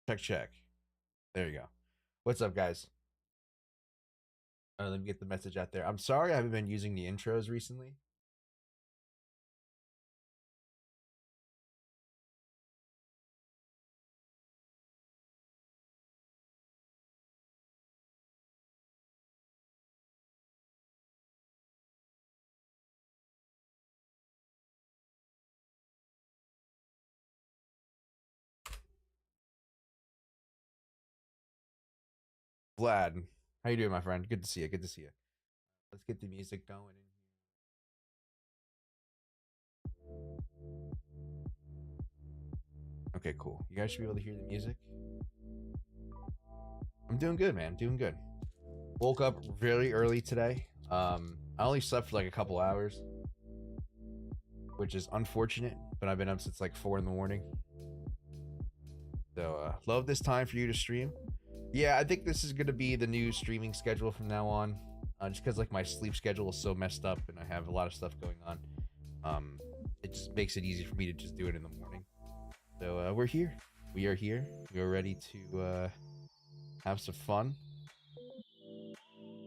Check, check. There you go. What's up, guys? Let me get the message out there. I'm sorry I haven't been using the intros recently. Vlad, how you doing, my friend? Good to see you. Good to see you. Let's get the music going in here. Okay, cool. You guys should be able to hear the music. I'm doing good, man. Doing good. Woke up very early today. I only slept for like a couple hours, which is unfortunate, but I've been up since like 4 in the morning. So love this time for you to stream. Yeah, I think this is gonna be the new streaming schedule from now on. Just because like my sleep schedule is so messed up and I have a lot of stuff going on. It just makes it easy for me to just do it in the morning. So we're here. We are here. We are ready to have some fun.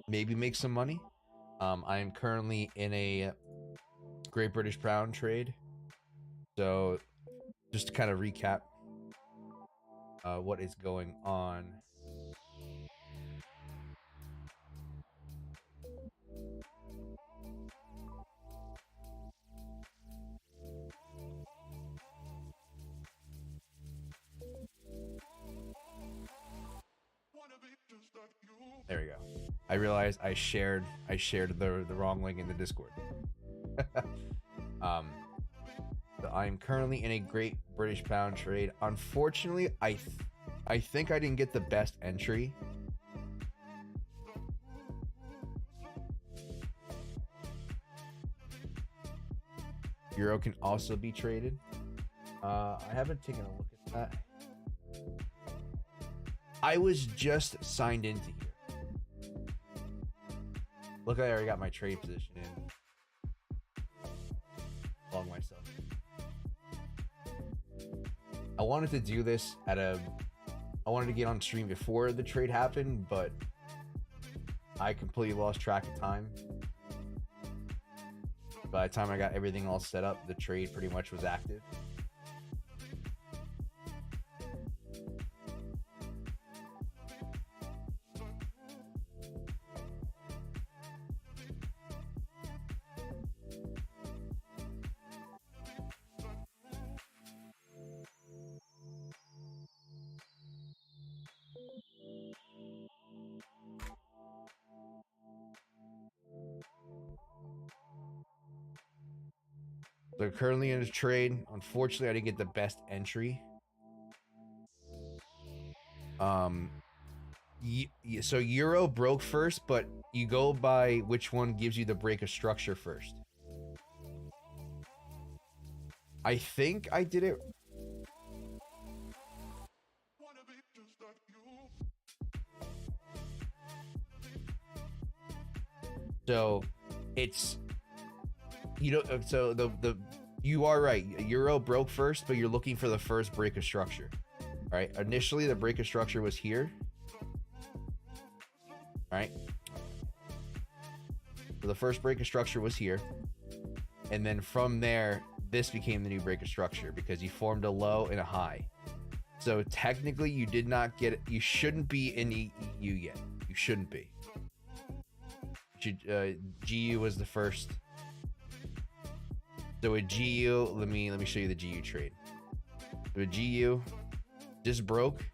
Maybe make some money. I am currently in a Great British Pound trade. So just to kind of recap what is going on. There we go. I realized I shared the wrong link in the Discord. So I'm currently in a Great British Pound trade. Unfortunately, I think I didn't get the best entry. Euro can also be traded. I haven't taken a look at that. I was just signed into here. Look, I already got my trade position in. Along myself. I wanted to do this I wanted to get on stream before the trade happened, but I completely lost track of time. By the time I got everything all set up, the trade pretty much was active. They're currently in a trade. Unfortunately, I didn't get the best entry. So Euro broke first, but you go by which one gives you the break of structure first. I think I did it. So it's, you know, so you are right. Euro broke first, but you're looking for the first break of structure. All right. Initially, the break of structure was here. All right. So the first break of structure was here. And then from there, this became the new break of structure because you formed a low and a high. So technically, you did not get it. You shouldn't be in the EU yet. You shouldn't be. GU was the first. So with GU, let me show you the GU trade. With GU, this broke,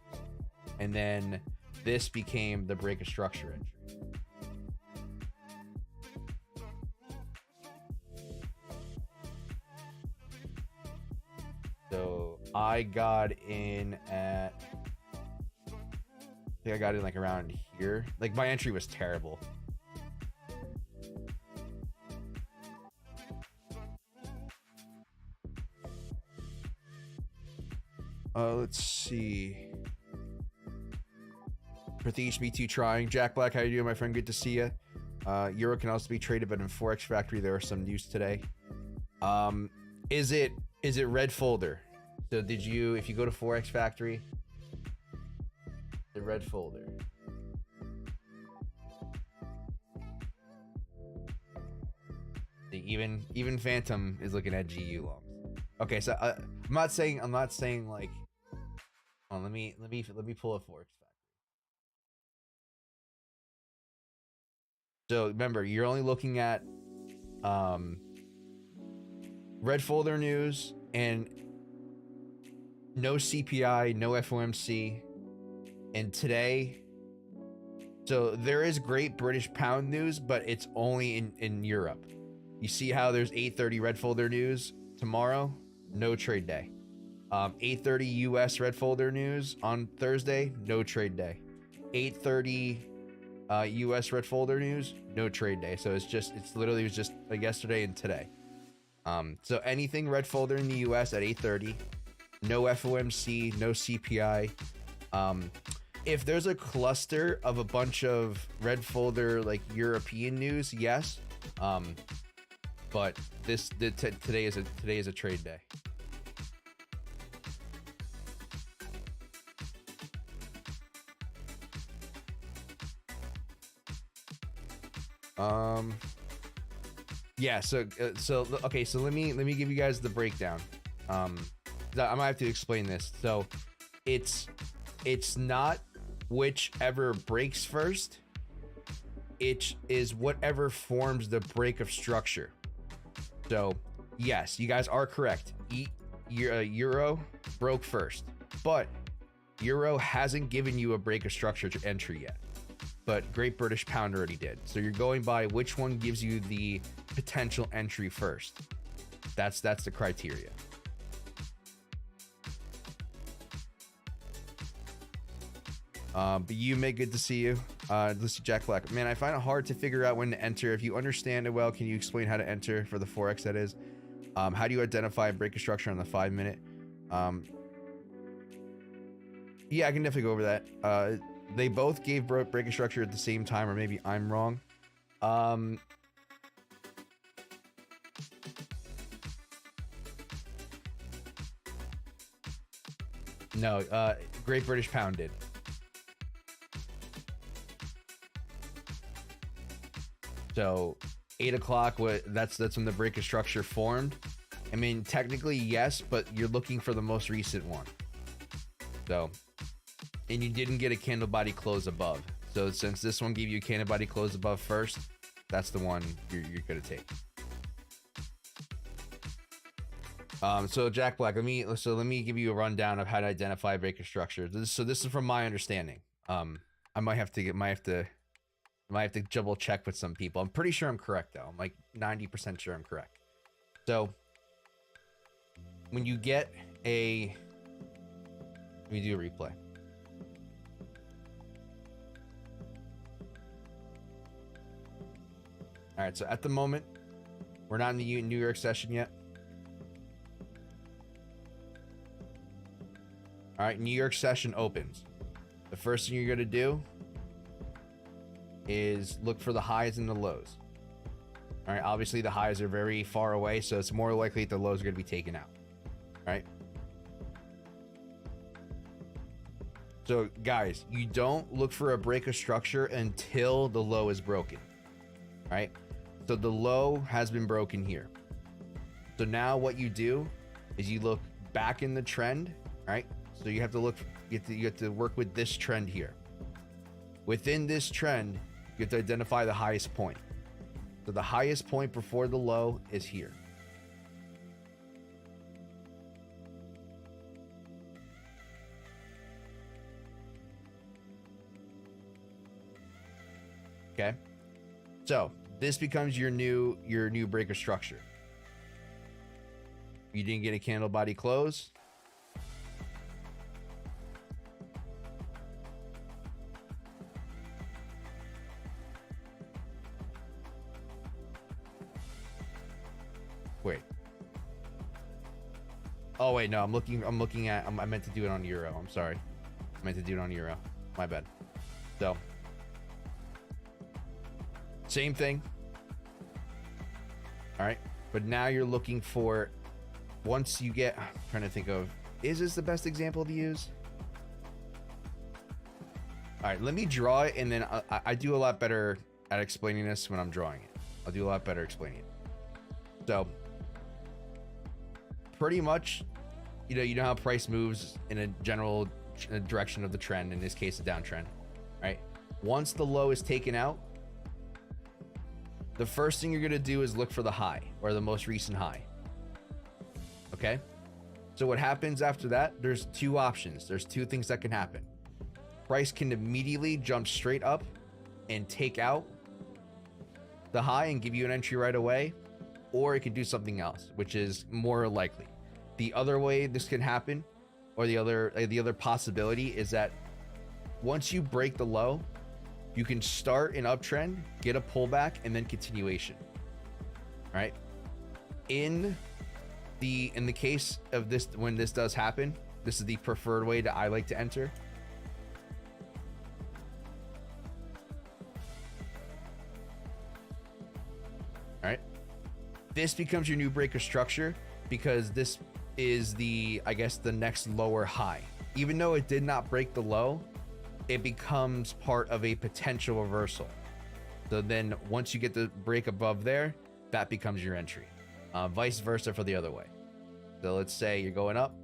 and then this became the break of structure entry. So I got in at, I think I got in like around here. Like my entry was terrible. Let's see. Prateesh, me too trying. Jack Black, how you doing, my friend? Good to see you. Euro can also be traded, but in Forex Factory, there are some news today. Is it red folder? So did you, if you go to Forex Factory, The red folder. Even Phantom is looking at GU longs. Okay, so I'm not saying like. Oh, let me pull a Forex factory. So remember, you're only looking at red folder news and no CPI, no FOMC, and today. So there is Great British Pound news, but it's only in Europe. You see how there's 8:30 red folder news tomorrow? No trade day. 8:30 US red folder news on Thursday, no trade day. 8:30 US red folder news, no trade day. So it's literally just like yesterday and today. So anything red folder in the US at 8:30, no FOMC, no CPI. If there's a cluster of a bunch of red folder like European news, yes. But today is a trade day. Yeah, so okay, so let me give you guys the breakdown. I might have to explain this. So it's not whichever breaks first. It is whatever forms the break of structure. So yes, you guys are correct. Euro broke first, but Euro hasn't given you a break of structure entry yet. But Great British Pound already did. So you're going by which one gives you the potential entry first. That's the criteria. But you may good to see you. This is Jack Black. Man, I find it hard to figure out when to enter. If you understand it well, can you explain how to enter for the Forex, that is? How do you identify break of structure on the 5 minute? Yeah, I can definitely go over that. They both gave break of structure at the same time, or maybe I'm wrong. No, Great British Pound did. So 8 o'clock, that's when the break of structure formed. I mean, technically yes, but you're looking for the most recent one. So, and you didn't get a candle body close above. So since this one gave you a candle body close above first, that's the one you're gonna take. So Jack Black, let me give you a rundown of how to identify break of structure. This is from my understanding. I might have to double check with some people. I'm pretty sure I'm correct though. I'm like 90% sure I'm correct. So when you get let me do a replay. All right, so at the moment, we're not in the New York session yet. All right, New York session opens. The first thing you're gonna do is look for the highs and the lows. All right, obviously the highs are very far away, so it's more likely that the lows are gonna be taken out. All right. So guys, you don't look for a break of structure until the low is broken. All right. So the low has been broken here. So now what you do is you look back in the trend, right? So you have to look, you have to work with this trend here. Within this trend, you have to identify the highest point. So the highest point before the low is here. Okay. So this becomes your new break of structure. You didn't get a candle body close. Wait. Oh wait, no, I'm looking at I meant to do it on Euro. I'm sorry. I meant to do it on Euro. My bad. So same thing. All right, but now you're looking for, once you get, I'm trying to think of, is this the best example to use? All right, let me draw it, and then I do a lot better at explaining this when I'm drawing it. I'll do a lot better explaining it. So pretty much, you know how price moves in a general direction of the trend, in this case a downtrend, right? Once the low is taken out, the first thing you're going to do is look for the high, or the most recent high. Okay, so what happens after that? There's two options. There's two things that can happen. Price can immediately jump straight up and take out the high and give you an entry right away, or it can do something else, which is more likely. The other way this can happen, or the other possibility, is that once you break the low, you can start an uptrend, get a pullback, and then continuation. All right. In the case of this, when this does happen, this is the preferred way that I like to enter. All right. This becomes your new breaker structure, because this is I guess the next lower high. Even though it did not break the low, it becomes part of a potential reversal. So then once you get the break above there, that becomes your entry. Vice versa for the other way. So let's say you're going up.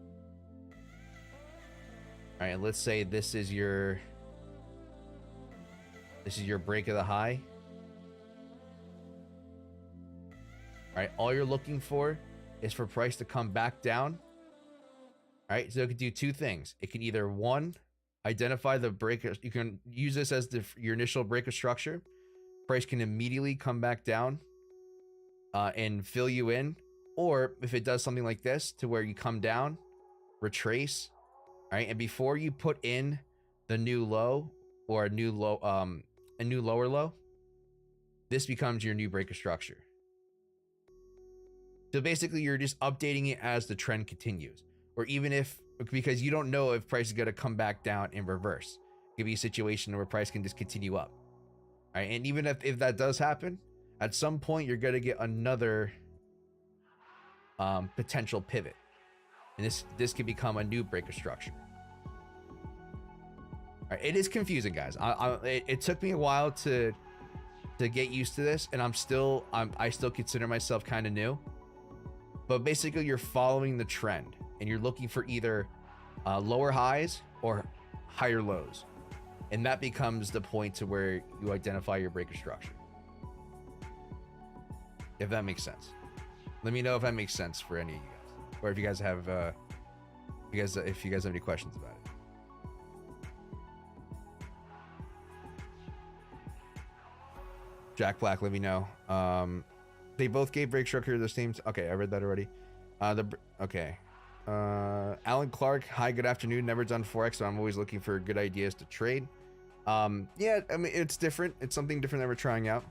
All right, let's say this is your break of the high. All right, all you're looking for is for price to come back down. All right, so it can do two things. It can either, one, identify the breaker. You can use this as your initial breaker structure. Price can immediately come back down and fill you in. Or if it does something like this, to where you come down, retrace, all right, and before you put in the new low, or a new lower low, this becomes your new breaker structure. So basically, you're just updating it as the trend continues, or even because you don't know if price is going to come back down in reverse. It could be a situation where price can just continue up. All right, and even if that does happen, at some point you're going to get another potential pivot, and this can become a new breaker structure. All right, it is confusing, guys. It took me a while to get used to this, and I still consider myself kind of new. But basically, you're following the trend, and you're looking for either lower highs or higher lows, and that becomes the point to where you identify your breaker structure. If that makes sense, let me know if that makes sense for any of you guys, or if you guys have any questions about it. Jack Black, let me know. They both gave break structure the same. Okay, I read that already. Okay. Alan Clark, hi, good afternoon. Never done Forex, so I'm always looking for good ideas to trade. Yeah, I mean, it's different. It's something different that we're trying out.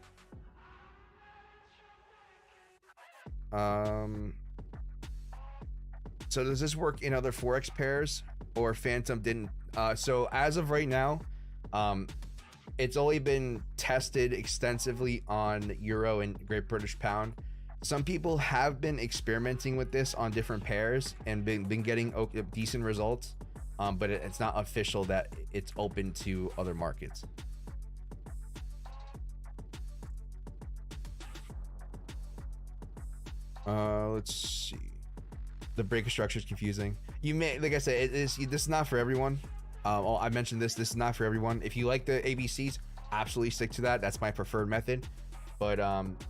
So does this work in other Forex pairs, or Phantom didn't? So as of right now, it's only been tested extensively on Euro and Great British Pound. Some people have been experimenting with this on different pairs and been getting decent results, but it's not official that it's open to other markets. Let's see. The breaker structure is confusing. You may, like I said, this is not for everyone. I mentioned this is not for everyone. If you like the ABCs, absolutely stick to that. That's my preferred method. But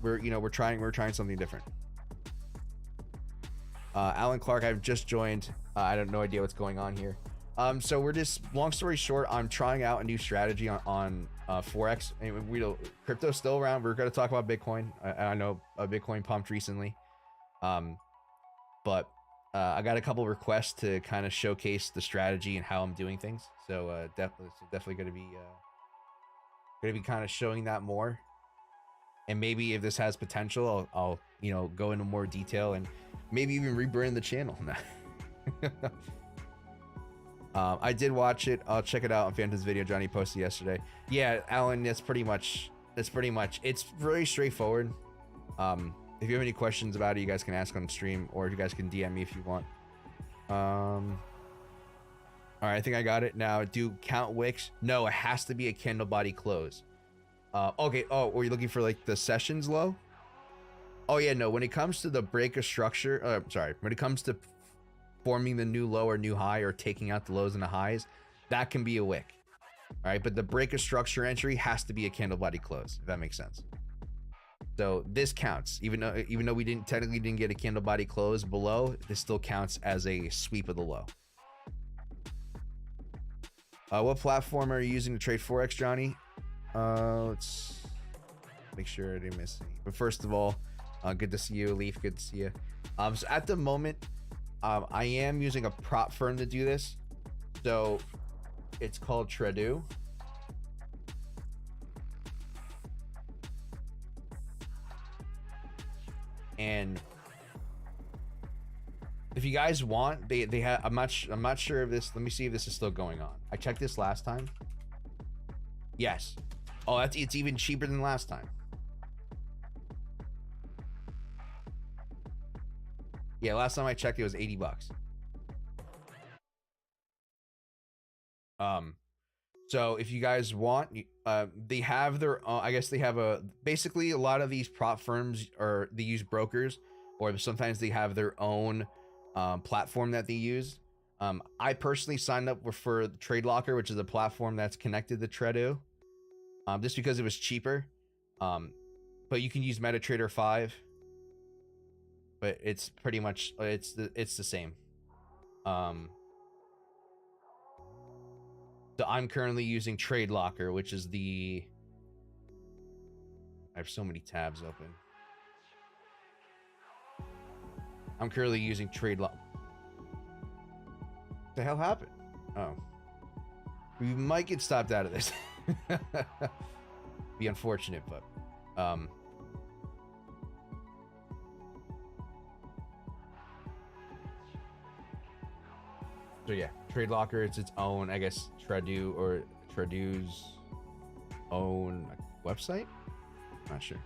we're trying something different. Alan Clark, I've just joined. I have no idea what's going on here. So we're just, long story short, I'm trying out a new strategy on Forex. And crypto's still around. We're going to talk about Bitcoin. I know Bitcoin pumped recently. But I got a couple requests to kind of showcase the strategy and how I'm doing things. So definitely going to be kind of showing that more. And maybe if this has potential, I'll go into more detail and maybe even rebrand the channel. I did watch it. I'll check it out on Phantom's video Johnny posted yesterday. Yeah, Alan, that's pretty much. It's very straightforward. If you have any questions about it, you guys can ask on stream, or you guys can DM me if you want. All right, I think I got it now. Do count wicks? No, it has to be a candle body close. Okay. Oh, were you looking for like the sessions low? Oh yeah, no. When it comes to the break of structure, sorry. When it comes to forming the new low or new high or taking out the lows and the highs, that can be a wick. All right, but the break of structure entry has to be a candle body close, if that makes sense. So this counts, even though we technically didn't get a candle body close below, this still counts as a sweep of the low. What platform are you using to trade Forex, Johnny? Let's make sure I didn't miss any. But first of all, good to see you, Leaf. Good to see you. So at the moment, I am using a prop firm to do this. So it's called Tradingview. And if you guys want, they have, I'm not sure if this, let me see if this is still going on. I checked this last time. Yes. Oh, it's even cheaper than last time. Yeah, last time I checked it was 80 bucks. So if you guys want, they have their I guess they have basically a lot of these prop firms, or they use brokers, or sometimes they have their own platform that they use. I personally signed up for Trade Locker, which is a platform that's connected to Tradingview, just because it was cheaper. But you can use MetaTrader 5, but it's pretty much it's the same. So I'm currently using Trade Locker, which is the, I have so many tabs open. I'm currently using Trade Locker. What the hell happened? Oh, we might get stopped out of this. Be unfortunate, but so yeah, Trade Locker, it's its own, I guess, Tradingview or Tradingview's own website. Not sure.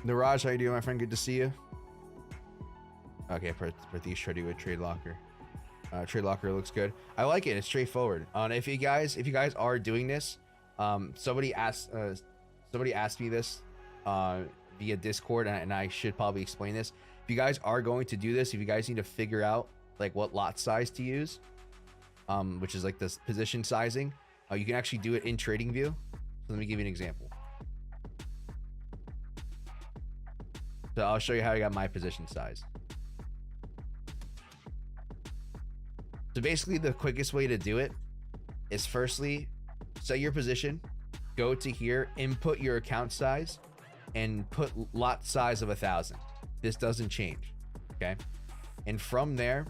Niraj, how you doing, my friend? Good to see you. Okay, Prateesh Tradingview with Trade Locker. Trade Locker looks good. I like it. It's straightforward. If you guys are doing this, somebody asked me this via Discord, and I should probably explain this. If you guys are going to do this, if you guys need to figure out like what lot size to use, which is like this position sizing, you can actually do it in TradingView. So let me give you an example. So I'll show you how I got my position size. So basically the quickest way to do it is, firstly, set your position, go to here, input your account size, and put lot size of 1,000. This doesn't change, okay? And from there,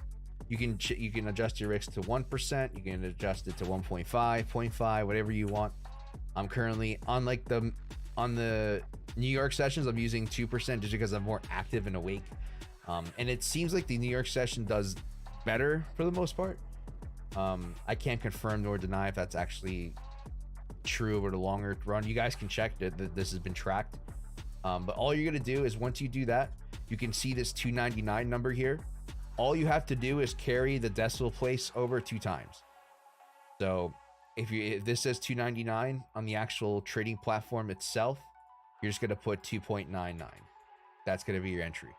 you can adjust your risk to 1%. You can adjust it to 1.5, 0.5, whatever you want. I'm currently on the New York sessions, I'm using 2% just because I'm more active and awake. And it seems like the New York session does better for the most part. I can't confirm nor deny if that's actually true over the longer run. You guys can check that this has been tracked. But all you're gonna do is, once you do that, you can see this 299 number here. All you have to do is carry the decimal place over 2 times. So if this says 299 on the actual trading platform itself, you're just gonna put 2.99. That's gonna be your entry.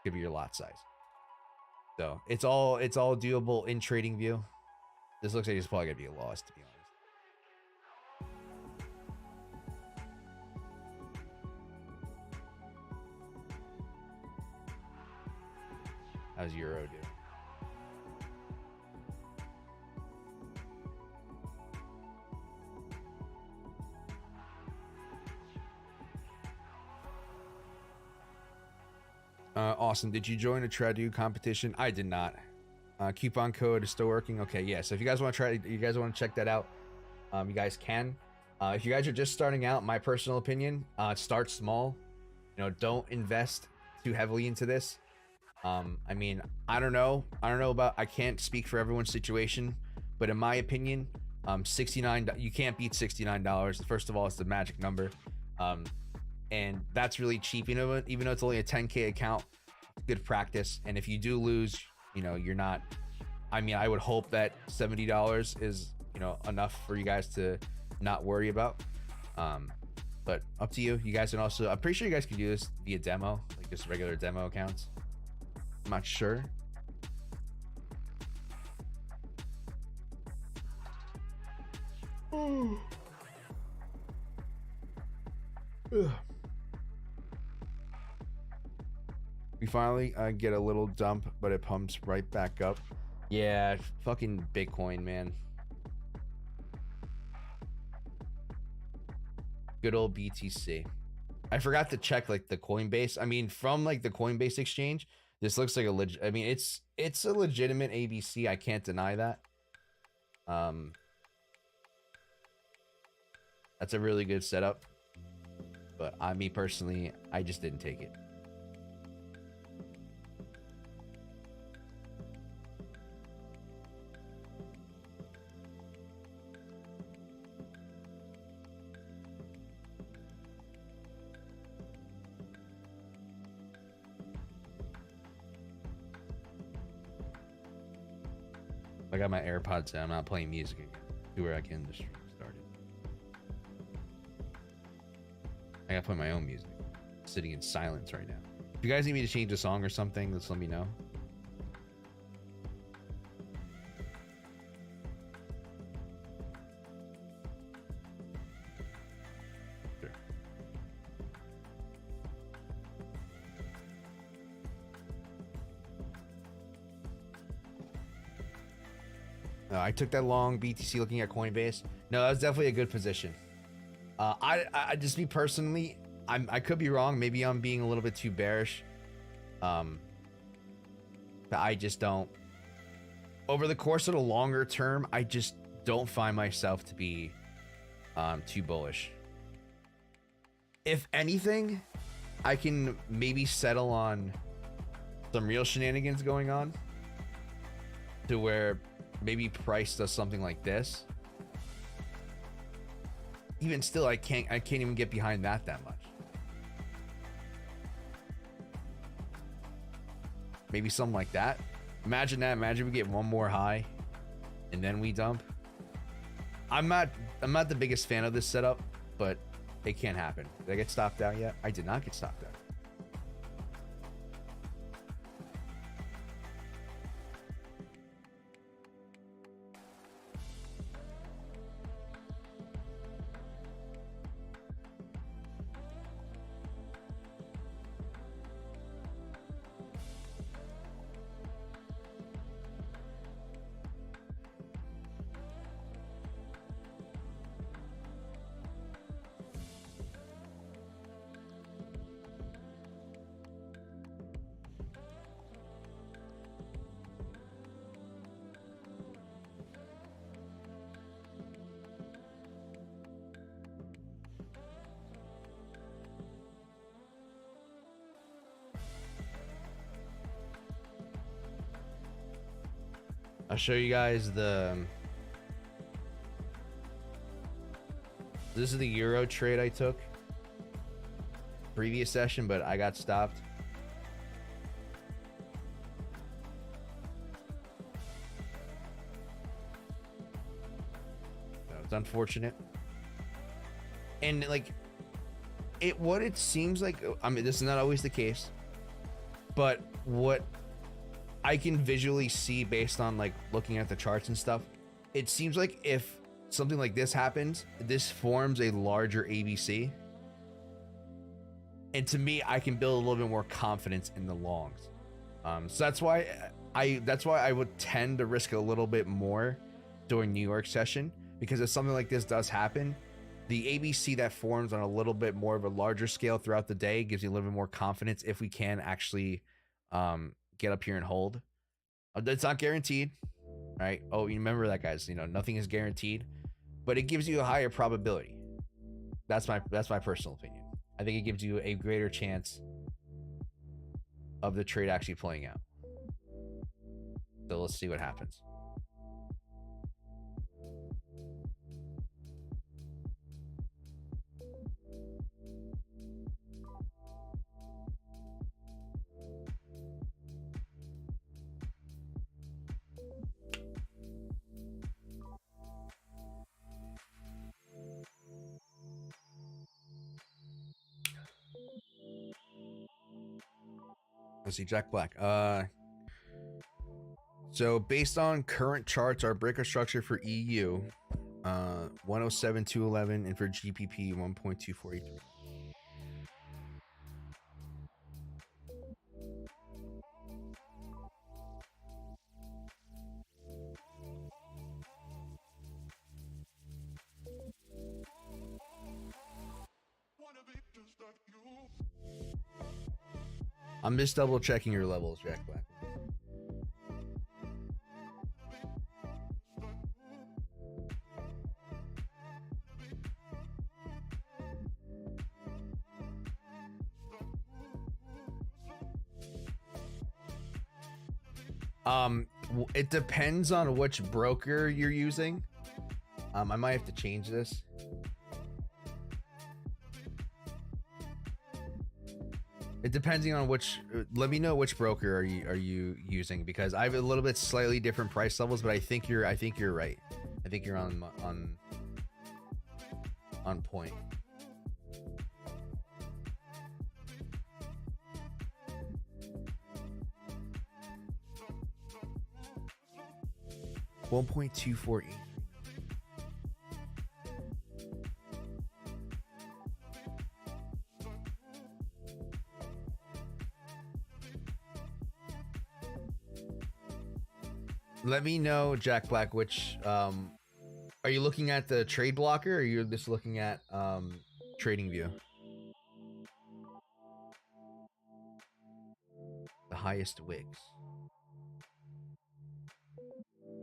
Give you your lot size. So it's all doable in TradingView. This looks like it's probably gonna be a loss, to be honest. How's Euro do? Awesome. Did you join a Tradingview competition? I did not. Coupon code is still working. Okay, yeah. So if you guys want to check that out, you guys can. If you guys are just starting out, my personal opinion, start small. You know, don't invest too heavily into this. I mean, I don't know about, I can't speak for everyone's situation, but in my opinion, $69, you can't beat $69. First of all, it's the magic number. And that's really cheap, even though it's only a 10K account. good practice. And if you do lose, you know, you're not, I mean, I would hope that $70 is, you know, enough for you guys to not worry about. But up to you. You guys can also, I'm pretty sure you guys can do this via demo, like just regular demo accounts. I'm not sure. We finally get a little dump, but it pumps right back up. Yeah, fucking Bitcoin, man. Good old BTC. I forgot to check like the Coinbase. I mean, from like the Coinbase exchange, this looks like a legit. I mean, it's a legitimate ABC. I can't deny that. That's a really good setup. But me personally, I just didn't take it. I got my AirPods in. I'm not playing music again. To where I can the stream started. I gotta play my own music. I'm sitting in silence right now. If you guys need me to change a song or something, just let me know. Sure. I took that long BTC looking at Coinbase. No, that was definitely a good position. I just, me personally, I could be wrong. Maybe I'm being a little bit too bearish. But I just don't. Over the course of the longer term, I just don't find myself to be too bullish. If anything, I can maybe settle on some real shenanigans going on to where maybe price does something like this. Even still, I can't even get behind that much. Maybe something like that. Imagine that. Imagine we get one more high and then we dump. I'm not the biggest fan of this setup, but it can't happen. Did I get stopped out yet? I did not get stopped out. I'll show you guys the. This is the Euro trade I took previous session, but I got stopped. It's unfortunate. And like what it seems like, I mean, this is not always the case, but what I can visually see based on like looking at the charts and stuff, it seems like if something like this happens, this forms a larger ABC. And to me, I can build a little bit more confidence in the longs. So that's why I would tend to risk a little bit more during New York session, because if something like this does happen, the ABC that forms on a little bit more of a larger scale throughout the day gives you a little bit more confidence if we can actually get up here and hold. It's not guaranteed, right? Oh, you remember that, guys. You know, nothing is guaranteed, but it gives you a higher probability. That's my personal opinion. I think it gives you a greater chance of the trade actually playing out. So let's see what happens. Let's see, Jack Black. So based on current charts, our breaker structure for EU, 107.211, and for GPP 1.243. I'm just double checking your levels, Jack Black. It depends on which broker you're using. I might have to change this. It depending on which. Let me know which broker are you using, because I have a little bit slightly different price levels, but I think you're right. I think you're on point. $1.248. Let me know, Jack Black, which are you looking at the trade blocker, or are you just looking at Tradingview? The highest wicks.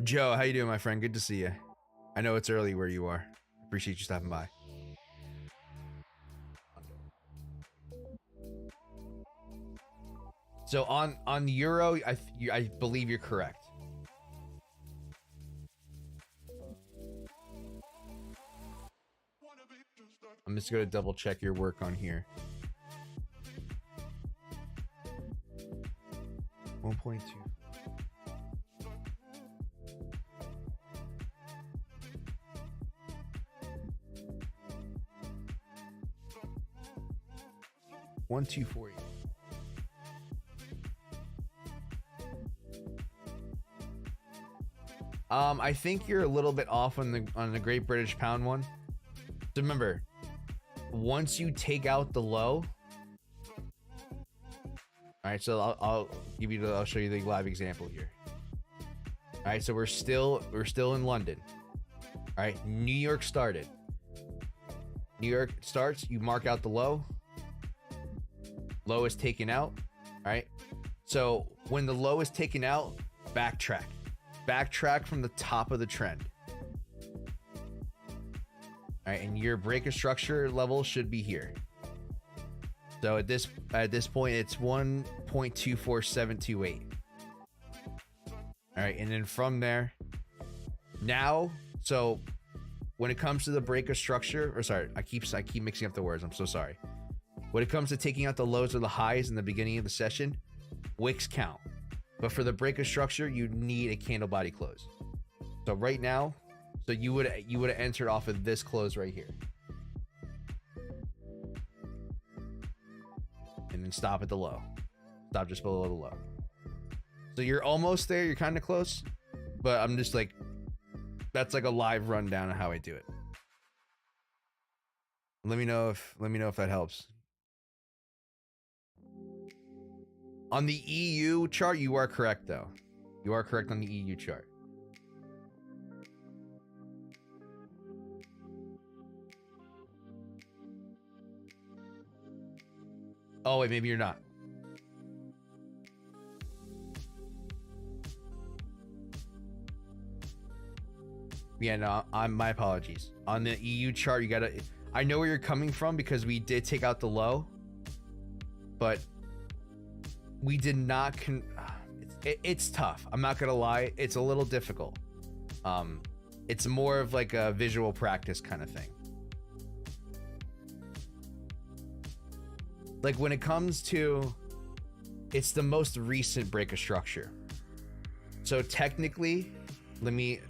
Joe, how you doing, my friend? Good to see you. I know it's early where you are. Appreciate you stopping by. So on Euro, I believe you're correct. I'm just gonna double check your work on here. 1.2. $1.248. I think you're a little bit off on the Great British Pound one. So remember, once you take out the low, all right. So I'll show you the live example here. All right. So we're still in London. All right. New York started. New York starts. You mark out the low. Low is taken out. All right. So when the low is taken out, backtrack from the top of the trend. All right, and your breaker structure level should be here. So at this point, it's 1.24728. All right, and then from there, now, so when it comes to the breaker structure, or sorry, I keep mixing up the words. I'm so sorry. When it comes to taking out the lows or the highs in the beginning of the session, wicks count. But for the breaker structure, you need a candle body close. So right now, so you would have entered off of this close right here, and then stop at the low. Stop just below the low. So you're almost there. You're kind of close, but I'm just like, that's like a live rundown of how I do it. Let me know if that helps. On the EU chart, you are correct though. You are correct on the EU chart. Oh, wait, maybe you're not. Yeah, no, my apologies. On the EU chart, you gotta, I know where you're coming from because we did take out the low, but we did not, it's tough. I'm not gonna lie. It's a little difficult. It's more of like a visual practice kind of thing. Like when it comes to, it's the most recent breaker structure. So technically, I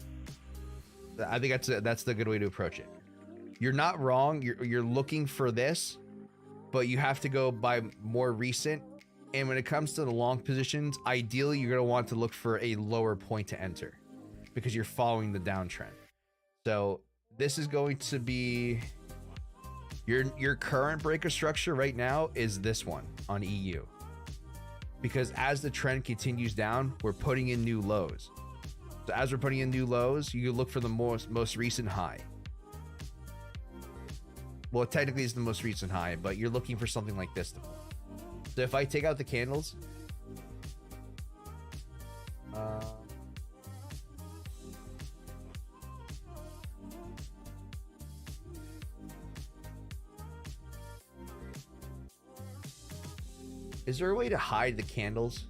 think that's the good way to approach it. You're not wrong. You're looking for this, but you have to go by more recent And when it comes to the long positions, ideally you're going to want to look for a lower point to enter because you're following the downtrend. So this is going to be your current breaker structure right now is this one on EU. Because as the trend continues down, we're putting in new lows. So as we're putting in new lows, you look for the most recent high. Well, technically it's the most recent high, but you're looking for something like this. So if I take out the candles, is there a way to hide the candles?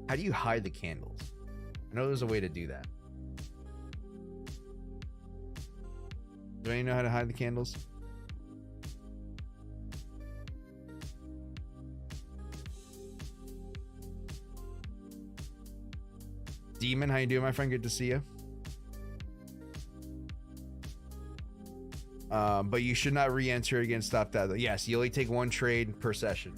How do you hide the candles? I know there's a way to do that. Do anyone know how to hide the candles? Demon, how you doing, my friend? Good to see you. But you should not re-enter again. Stop that. Yes, you only take one trade per session.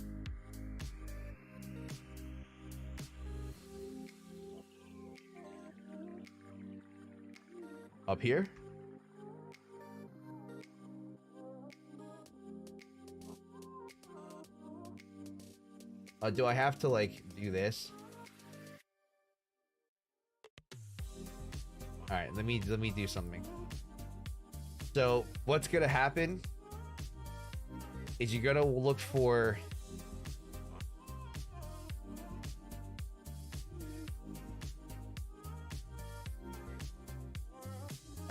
Up here? Do I have to like do this? All right, let me do something. So what's gonna happen is you're gonna look for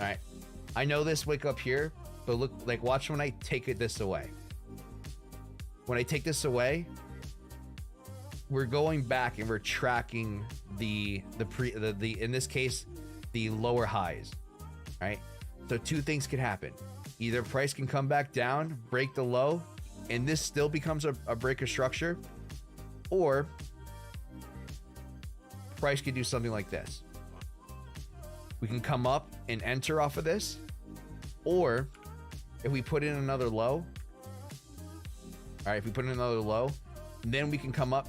all right. I know this wick up here, but look, like watch when I take this away. When I take this away, we're going back and we're tracking the in this case the lower highs, right? So two things could happen. Either price can come back down, break the low, and this still becomes a breaker structure, or price could do something like this. We can come up and enter off of this, or if we put in another low, all right, if we put in another low, then we can come up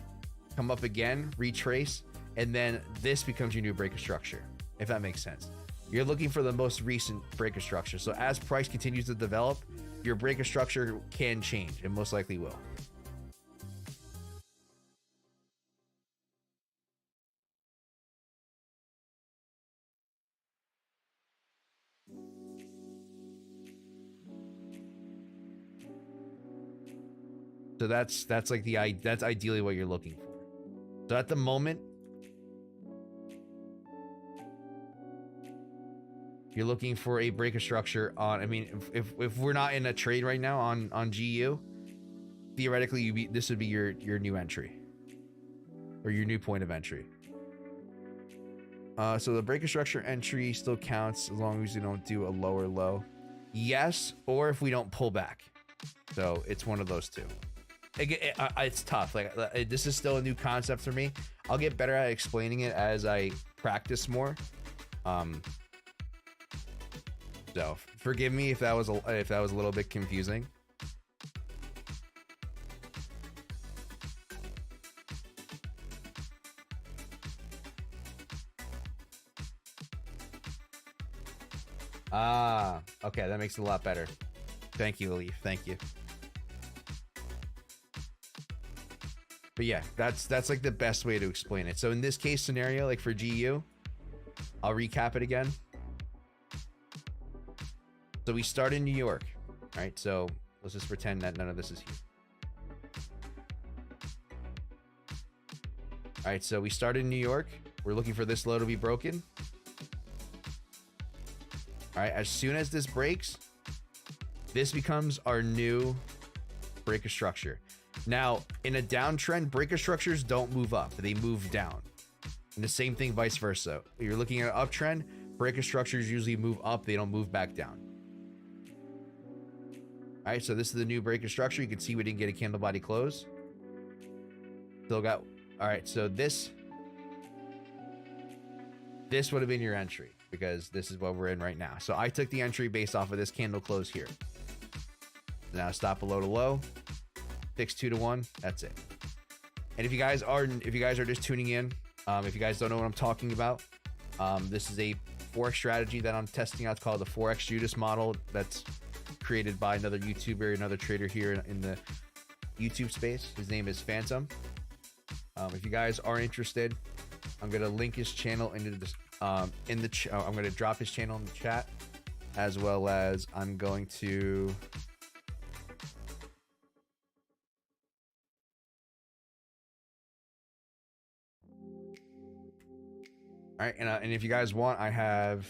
again, retrace, and then this becomes your new breaker structure, if that makes sense. You're looking for the most recent breaker structure. So as price continues to develop, your breaker structure can change and most likely will. So that's like that's ideally what you're looking for. So at the moment, you're looking for a breaker structure on, I mean, if we're not in a trade right now on GU, theoretically this would be your new entry or your new point of entry. So the breaker structure entry still counts as long as you don't do a lower low. Yes, or if we don't pull back. So it's one of those two. It's tough. Like this is still a new concept for me. I'll get better at explaining it as I practice more. So forgive me if that was a little bit confusing. Okay, that makes it a lot better. Thank you, Leaf. Thank you. But yeah, that's like the best way to explain it. So in this case scenario, like for GU, I'll recap it again. So we start in New York, right? So let's just pretend that none of this is here. All right, so we start in New York. We're looking for this low to be broken. All right, as soon as this breaks, this becomes our new breaker structure. Now, in a downtrend, breaker structures don't move up, they move down. And the same thing vice versa. If you're looking at an uptrend, breaker structures usually move up, they don't move back down. All right, so this is the new breaker structure. You can see we didn't get a candle body close. Still got, all right, so this would have been your entry because this is what we're in right now. So I took the entry based off of this candle close here. Now stop below to low. fixed 2-to-1. That's it. And if you guys are just tuning in, if you guys don't know what I'm talking about, this is a Forex strategy that I'm testing out. It's called the Forex Judas model. That's created by another YouTuber, another trader here in the YouTube space. His name is Phantom. If you guys are interested, I'm gonna link his channel into this. I'm gonna drop his channel in the chat, as well as I'm going to. All right, and if you guys want, I have.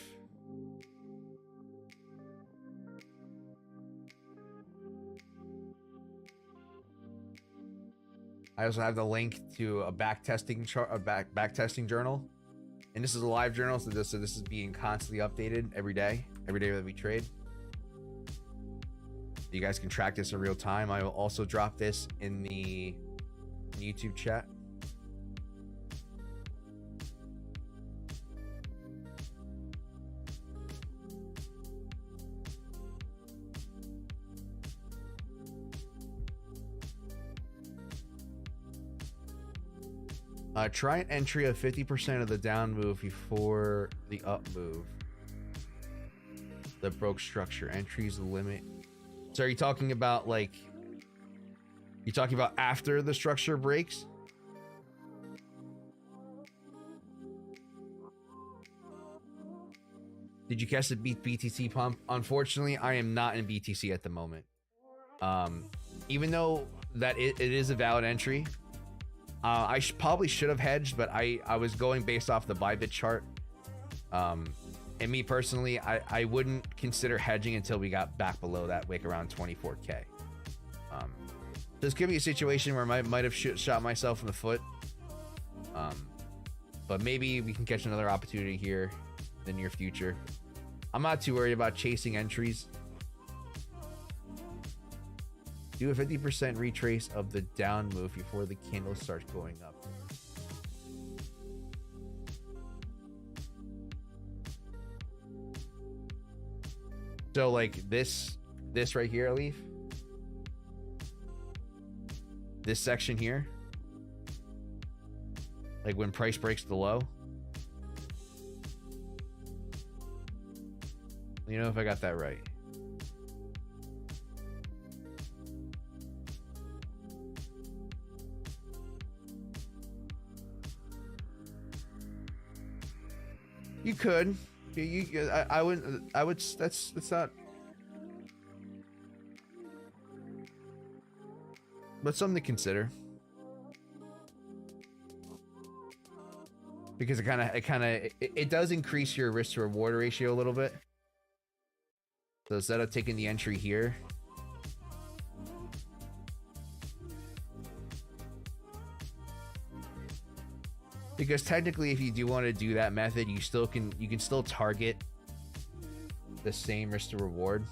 I also have the link to a backtesting chart, a backtesting journal, and this is a live journal, so this is being constantly updated every day that we trade. You guys can track this in real time. I will also drop this in the YouTube chat. Try an entry of 50% of the down move before the up move. The broke structure. Entries the limit. So are you talking about like... You're talking about after the structure breaks? Did you catch the BTC pump? Unfortunately, I am not in BTC at the moment. Even though that it is a valid entry, I probably should have hedged, but I was going based off the Bybit chart. And me personally, I wouldn't consider hedging until we got back below that wick around 24K. This could be a situation where I might have shot myself in the foot. But maybe we can catch another opportunity here in the near future. I'm not too worried about chasing entries. Do a 50% retrace of the down move before the candle starts going up. So like this right here, Leaf. This section here. Like when price breaks the low. You know if I got that right. You could. I wouldn't. I would. That's not. But something to consider. Because it does increase your risk to reward ratio a little bit. So instead of taking the entry here, because technically if you do want to do that method, you can still target the same risk to reward,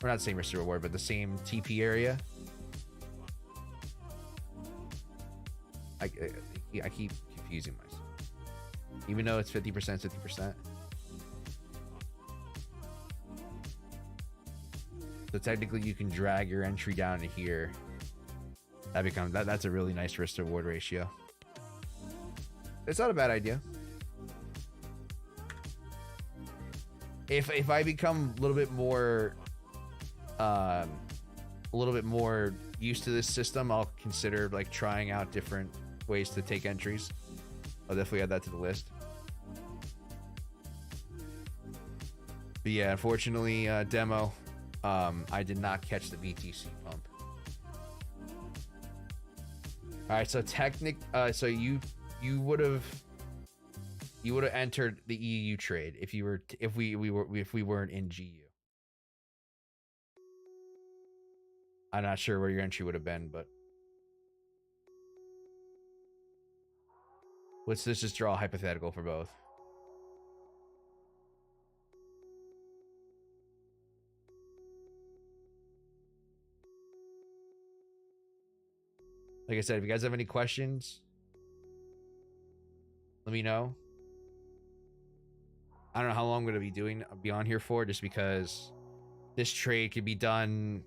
or not the same risk to reward, but the same TP area. I keep confusing myself, even though it's 50%, 50%. So technically you can drag your entry down to here. That's a really nice risk to reward ratio. It's not a bad idea. If I become a little bit more used to this system, I'll consider like trying out different ways to take entries. I'll definitely add that to the list. But yeah, unfortunately, demo, I did not catch the BTC pump. All right, so so you would have entered the EU trade if we weren't in GU. I'm not sure where your entry would have been, but let's just draw a hypothetical for both. Like I said, if you guys have any questions, let me know. I don't know how long I'm going to be on here for, just because this trade could be done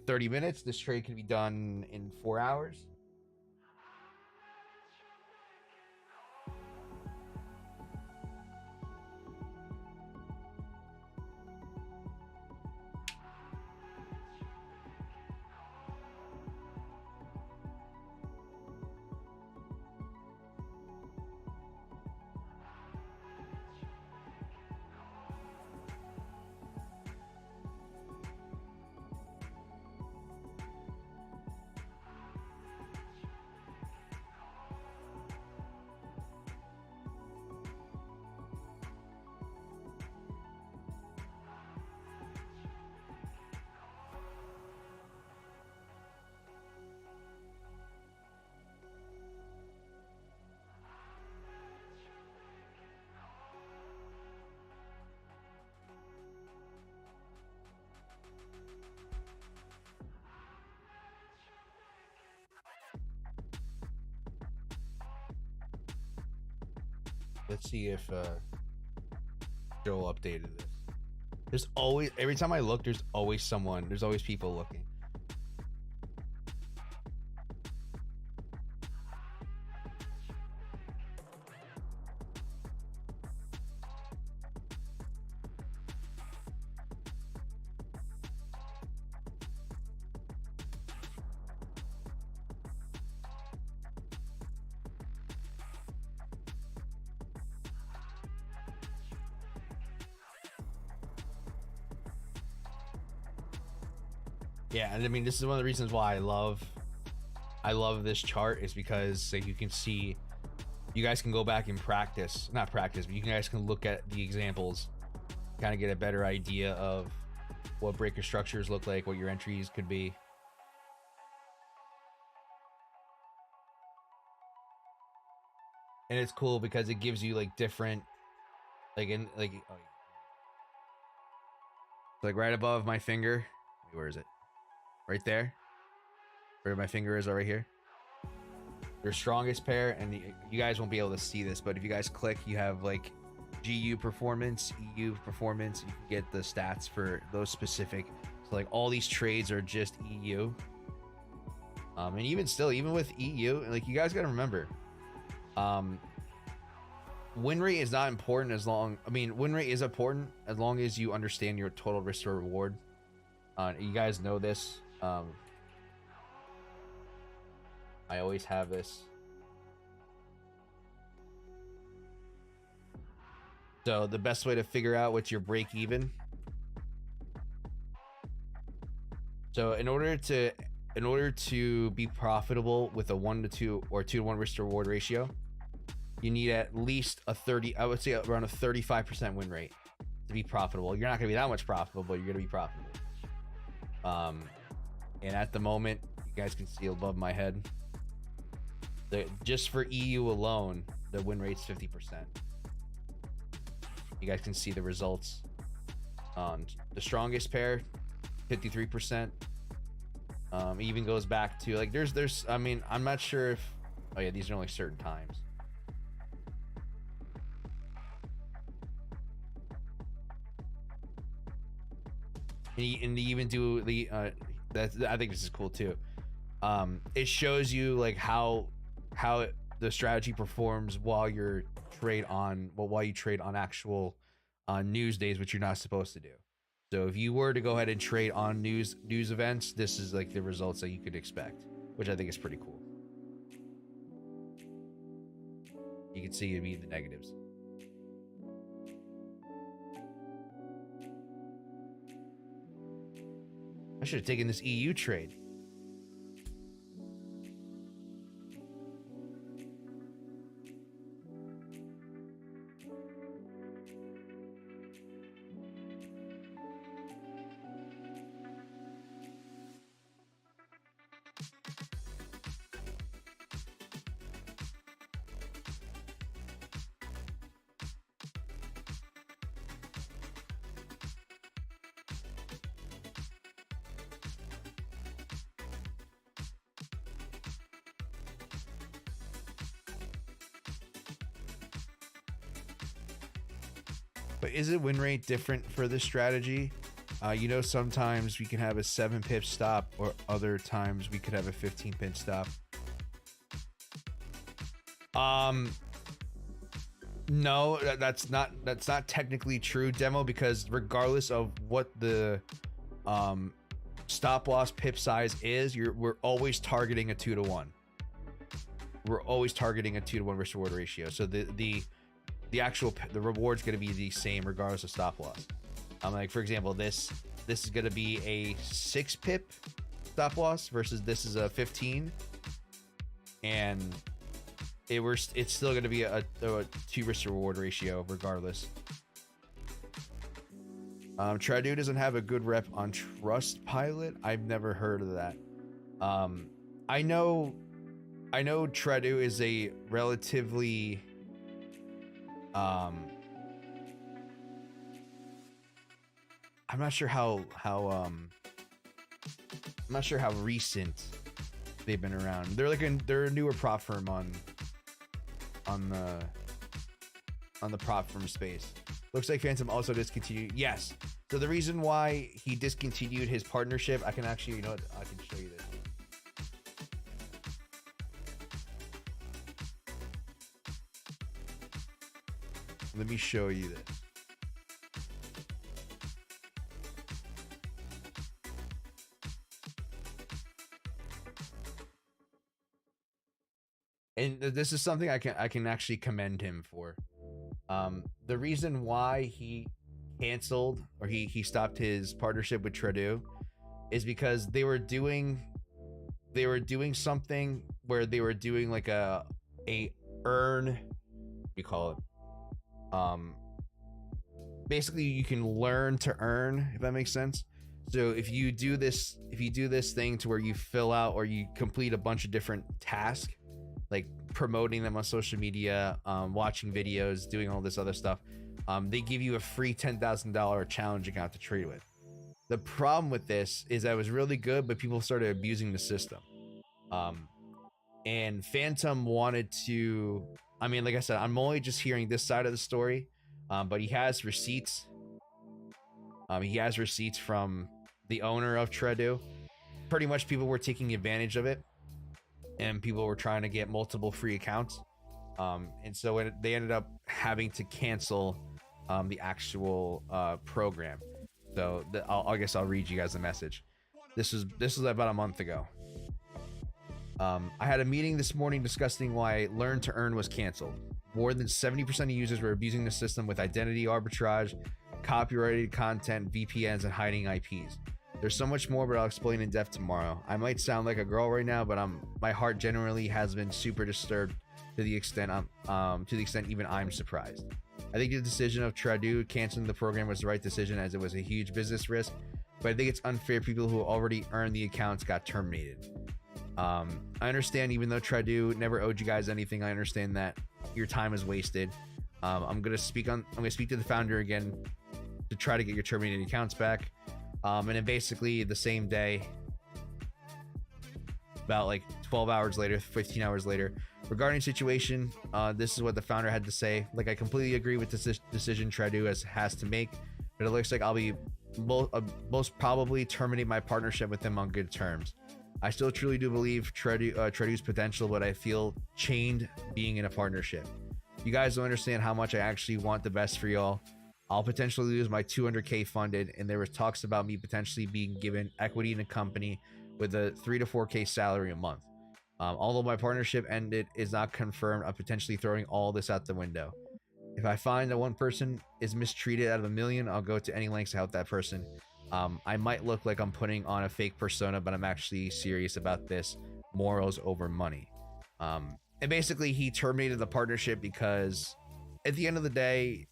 30 minutes. This trade can be done in 4 hours. Let's see if Joel updated this. There's always, every time I look, there's always someone. There's always people looking. Yeah, and I mean, this is one of the reasons why I love this chart, is because like you can see, you guys can go back and practice, not practice, but you guys can look at the examples, kind of get a better idea of what breaker structures look like, what your entries could be. And it's cool because it gives you like different, like in like, oh, like right above my finger. Where is it? Right there, where my finger is, right here. Your strongest pair, and you guys won't be able to see this, but if you guys click, you have like GU performance, EU performance. You can get the stats for those specific. So like all these trades are just EU. And even still, even with EU, like you guys got to remember, win rate is not important as long. I mean, win rate is important as long as you understand your total risk to reward. You guys know this. I always have this. So the best way to figure out what's your break even. So in order to be profitable with a 1-to-2 or 2-to-1 risk to reward ratio, you need at least a 30, I would say around a 35% win rate to be profitable. You're not going to be that much profitable, but you're going to be profitable. And at the moment, you guys can see above my head, just for EU alone, the win rate's 50%. You guys can see the results. The strongest pair, 53%. Even goes back to like there's I mean, I'm not sure if, oh yeah, these are only certain times. And even do the I think this is cool too. It shows you like how the strategy performs while you trade on actual news days, which you're not supposed to do. So if you were to go ahead and trade on news events, this is like the results that you could expect, which I think is pretty cool. You can see it'd be the negatives. I should have taken this EU trade. But is it win rate different for this strategy? You know, sometimes we can have a 7 pip stop, or other times we could have a 15 pip stop. No, that's not technically true, Demo, because regardless of what the stop loss pip size is, we're always targeting a 2-to-1. We're always targeting a 2-to-1 risk reward ratio. So the reward's going to be the same regardless of stop loss. Like for example, this is going to be a 6 pip stop loss versus this is a 15, and it's still going to be a 2 risk to reward ratio regardless. Tradu doesn't have a good rep on Trustpilot. I've never heard of that. I know Tradu is a relatively I'm not sure how recent they've been around. They're a newer prop firm on the prop firm space. Looks like Phantom also discontinued. Yes. So the reason why he discontinued his partnership, I can actually, you know what, I can show you this. Let me show you this. And this is something I can actually commend him for. The reason why he canceled, or he stopped his partnership with Tradu, is because they were doing something where they were doing like a earn, what do you call it? Basically you can learn to earn, if that makes sense. So if you do this thing to where you fill out or you complete a bunch of different tasks, like promoting them on social media, watching videos, doing all this other stuff, they give you a free $10,000 challenge account to trade with. The problem with this is that it was really good, but people started abusing the system. And Phantom wanted to, I mean, like I said, I'm only just hearing this side of the story, but he has receipts. He has receipts from the owner of Tradu. Pretty much people were taking advantage of it, and people were trying to get multiple free accounts. And so they ended up having to cancel the actual program. So I guess I'll read you guys the message. This was about a month ago. I had a meeting this morning discussing why Learn to Earn was canceled. More than 70% of users were abusing the system with identity arbitrage, copyrighted content, VPNs, and hiding IPs. There's so much more, but I'll explain in depth tomorrow. I might sound like a girl right now, but my heart generally has been super disturbed to the extent even I'm surprised. I think the decision of Tradu canceling the program was the right decision, as it was a huge business risk, but I think it's unfair people who already earned the accounts got terminated. I understand, even though Tradu never owed you guys anything, I understand that your time is wasted. I'm gonna speak to the founder again to try to get your terminated accounts back. And then basically the same day, about like 12 hours later, 15 hours later, regarding the situation, this is what the founder had to say. Like, I completely agree with this decision Tradu has to make, but it looks like I'll be most probably terminate my partnership with them on good terms. I still truly do believe Tradu's potential, but I feel chained being in a partnership. You guys don't understand how much I actually want the best for y'all. I'll potentially lose my 200K funded, and there was talks about me potentially being given equity in a company with a 3 to 4K salary a month. Although my partnership ended is not confirmed, I'm potentially throwing all this out the window. If I find that one person is mistreated out of a million, I'll go to any lengths to help that person. I might look like I'm putting on a fake persona, but I'm actually serious about this. Morals over money. And basically he terminated the partnership because at the end of the day,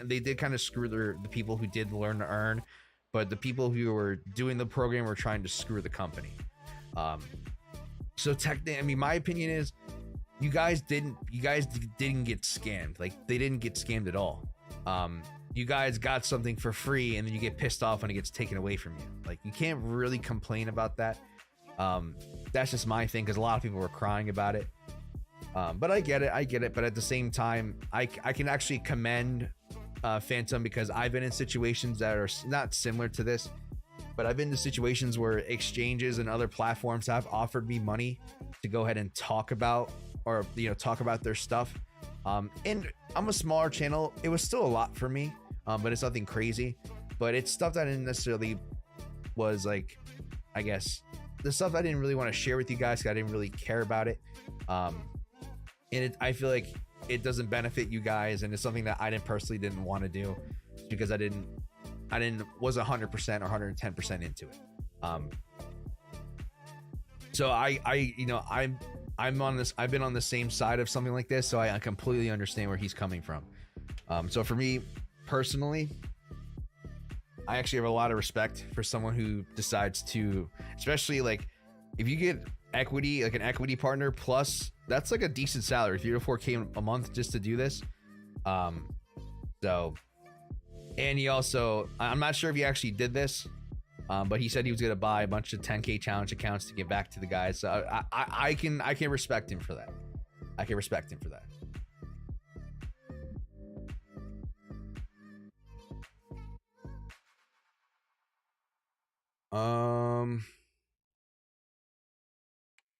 they did kind of screw the people who did Learn to Earn, but the people who were doing the program were trying to screw the company. So technically, I mean, my opinion is you guys didn't get scammed. Like, they didn't get scammed at all. You guys got something for free, and then you get pissed off when it gets taken away from you. Like, you can't really complain about that. That's just my thing, because a lot of people were crying about it. But I get it. But at the same time, I can actually commend Phantom, because I've been in situations that are not similar to this, but I've been in situations where exchanges and other platforms have offered me money to go ahead and talk about, or talk about their stuff. And I'm a smaller channel. It was still a lot for me, but it's nothing crazy. But it's stuff that I didn't necessarily was like, I guess, the stuff I didn't really want to share with you guys because I didn't really care about it. And I feel like it doesn't benefit you guys, and it's something that I didn't want to do because I was 100% or 110% into it. So I'm on this. I've been on the same side of something like this, so I completely understand where he's coming from. So for me personally, I actually have a lot of respect for someone who decides to, especially like if you get equity, like an equity partner plus, that's like a decent salary, 3 to 4K a month just to do this. So, and he also, I'm not sure if he actually did this, but he said he was gonna buy a bunch of 10K challenge accounts to give back to the guys. So I can respect him for that. I can respect him for that.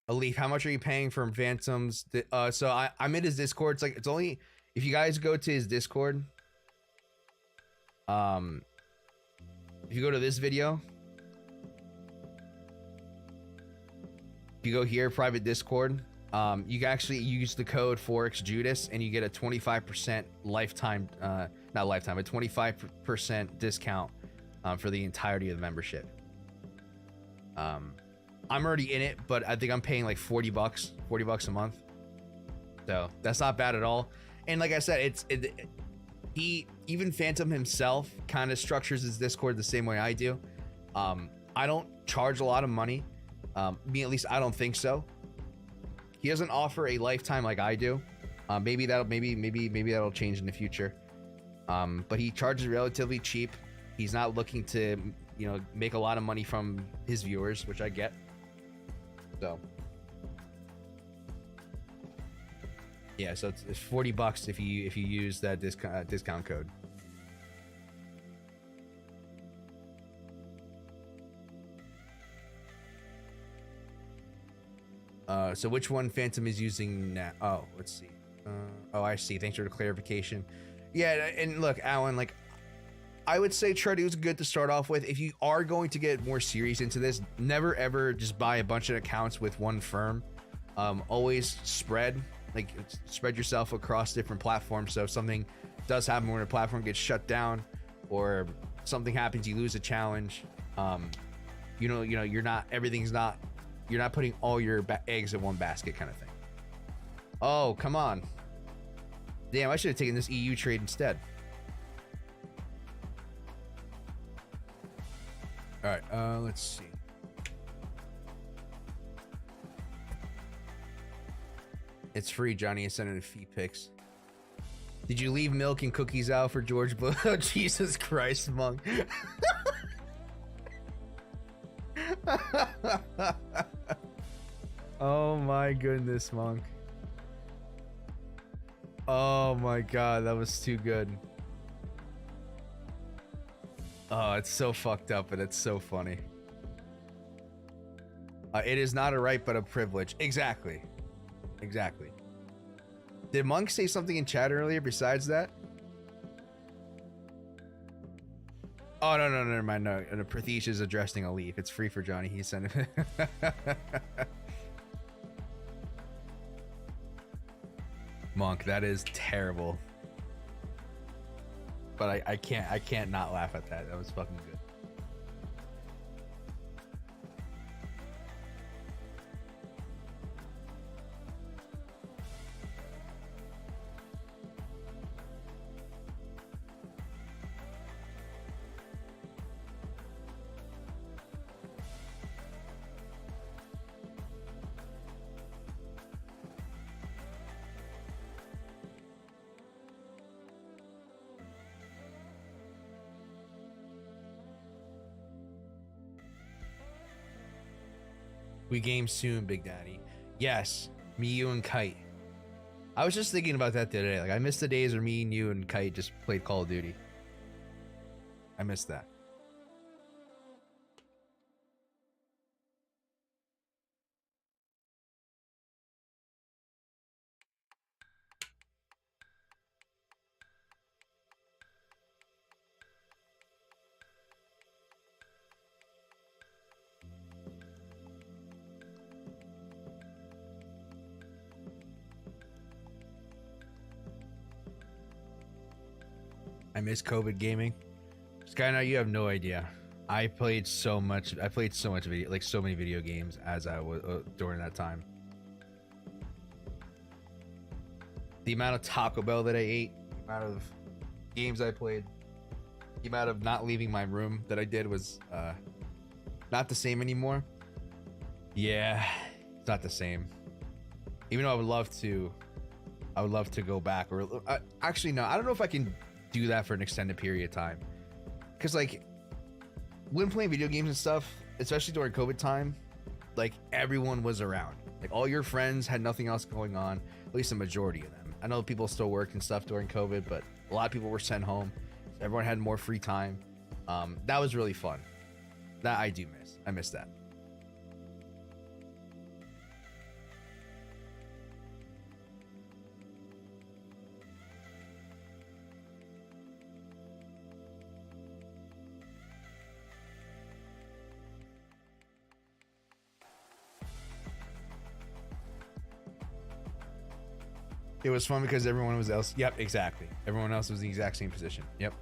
Alif, how much are you paying for Phantoms? So I'm in his Discord. It's like, it's only if you guys go to his Discord. If you go to this video, if you go here, private Discord, you can actually use the code Forex Judas and you get a 25% lifetime, not lifetime, a 25% discount for the entirety of the membership. I'm already in it, but I think I'm paying like $40 a month. So that's not bad at all. And like I said, even Phantom himself kind of structures his Discord the same way I do. I don't charge a lot of money. Me, at least I don't think so. He doesn't offer a lifetime like I do. Maybe that'll change in the future. But he charges relatively cheap. He's not looking to, make a lot of money from his viewers, which I get. So yeah, so it's $40 if you use that discount code. So which one Phantom is using now? Oh, let's see. Oh, I see. Thanks for the clarification. Yeah, and look, Alan, like, I would say Tradingview is good to start off with. If you are going to get more serious into this, never ever just buy a bunch of accounts with one firm. Always spread yourself across different platforms. So if something does happen when a platform gets shut down, or something happens, you lose a challenge, you're not putting all your eggs in one basket kind of thing. Oh, come on. Damn, I should have taken this EU trade instead. All right, let's see. It's free, Johnny. I sent it a fee pics. Did you leave milk and cookies out for George Bush? Oh, Jesus Christ, Monk. Oh my goodness, Monk. Oh my God, that was too good. Oh, it's so fucked up, but it's so funny. It is not a right, but a privilege. Exactly. Exactly. Did Monk say something in chat earlier besides that? Oh, no, never mind. No, Pratheesh is addressing a leaf. It's free for Johnny. He sent it. Monk, that is terrible. But I can't not laugh at that. That was fucking good. We game soon, Big Daddy. Yes, me, you, and Kite. I was just thinking about that the other day. Like, I miss the days where me and you and Kite just played Call of Duty. I miss that. I miss COVID gaming. Skynar, you have no idea. I played so much video, like so many video games as I was during that time. The amount of Taco Bell that I ate, the amount of games I played, the amount of not leaving my room that I did was not the same anymore. Yeah, it's not the same. Even though I would love to go back, or actually no, I don't know if I can do that for an extended period of time, because like when playing video games and stuff, especially during COVID time, like everyone was around, like all your friends had nothing else going on, at least the majority of them. I know people still worked and stuff during COVID, but a lot of people were sent home, so everyone had more free time. That was really fun. That I do miss. I miss that. It was fun because everyone was else. Yep, exactly. Everyone else was in the exact same position. Yep.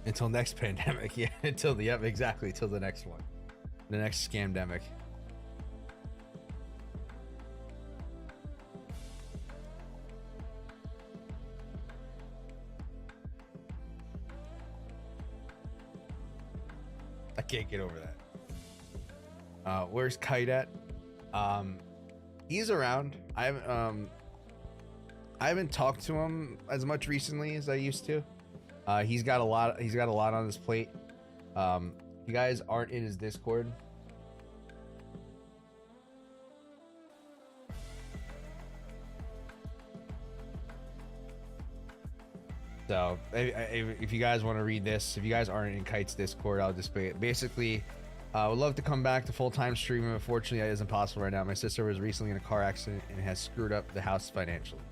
Until next pandemic. Yeah, until the, yep, exactly, till the next one. The next scamdemic. I can't get over that. Where's Kite at? He's around. I haven't talked to him as much recently as I used to. He's got a lot on his plate. You guys aren't in his Discord. So if you guys want to read this, if you guys aren't in Kite's Discord, I'll just basically would love to come back to full-time streaming. Unfortunately, that isn't possible right now. My sister was recently in a car accident and has screwed up the house financially.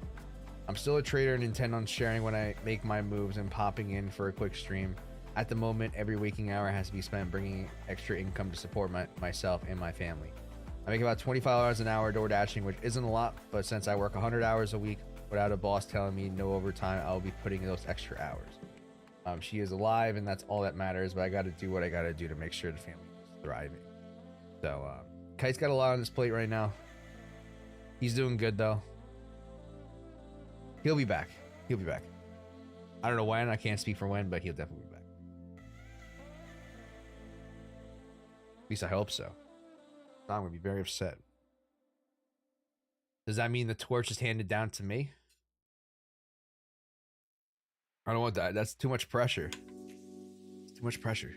I'm still a trader and intend on sharing when I make my moves and popping in for a quick stream. At the moment, every waking hour has to be spent bringing extra income to support myself and my family. I make about $25 an hour door dashing, which isn't a lot, but since I work 100 hours a week without a boss telling me no overtime, I'll be putting those extra hours. She is alive and that's all that matters, but I got to do what I got to do to make sure the family is thriving. So Kite's got a lot on his plate right now. He's doing good though. He'll be back. He'll be back. I don't know when. I can't speak for when, but he'll definitely be back. At least I hope so. I'm going to be very upset. Does that mean the torch is handed down to me? I don't want that. That's too much pressure. It's too much pressure.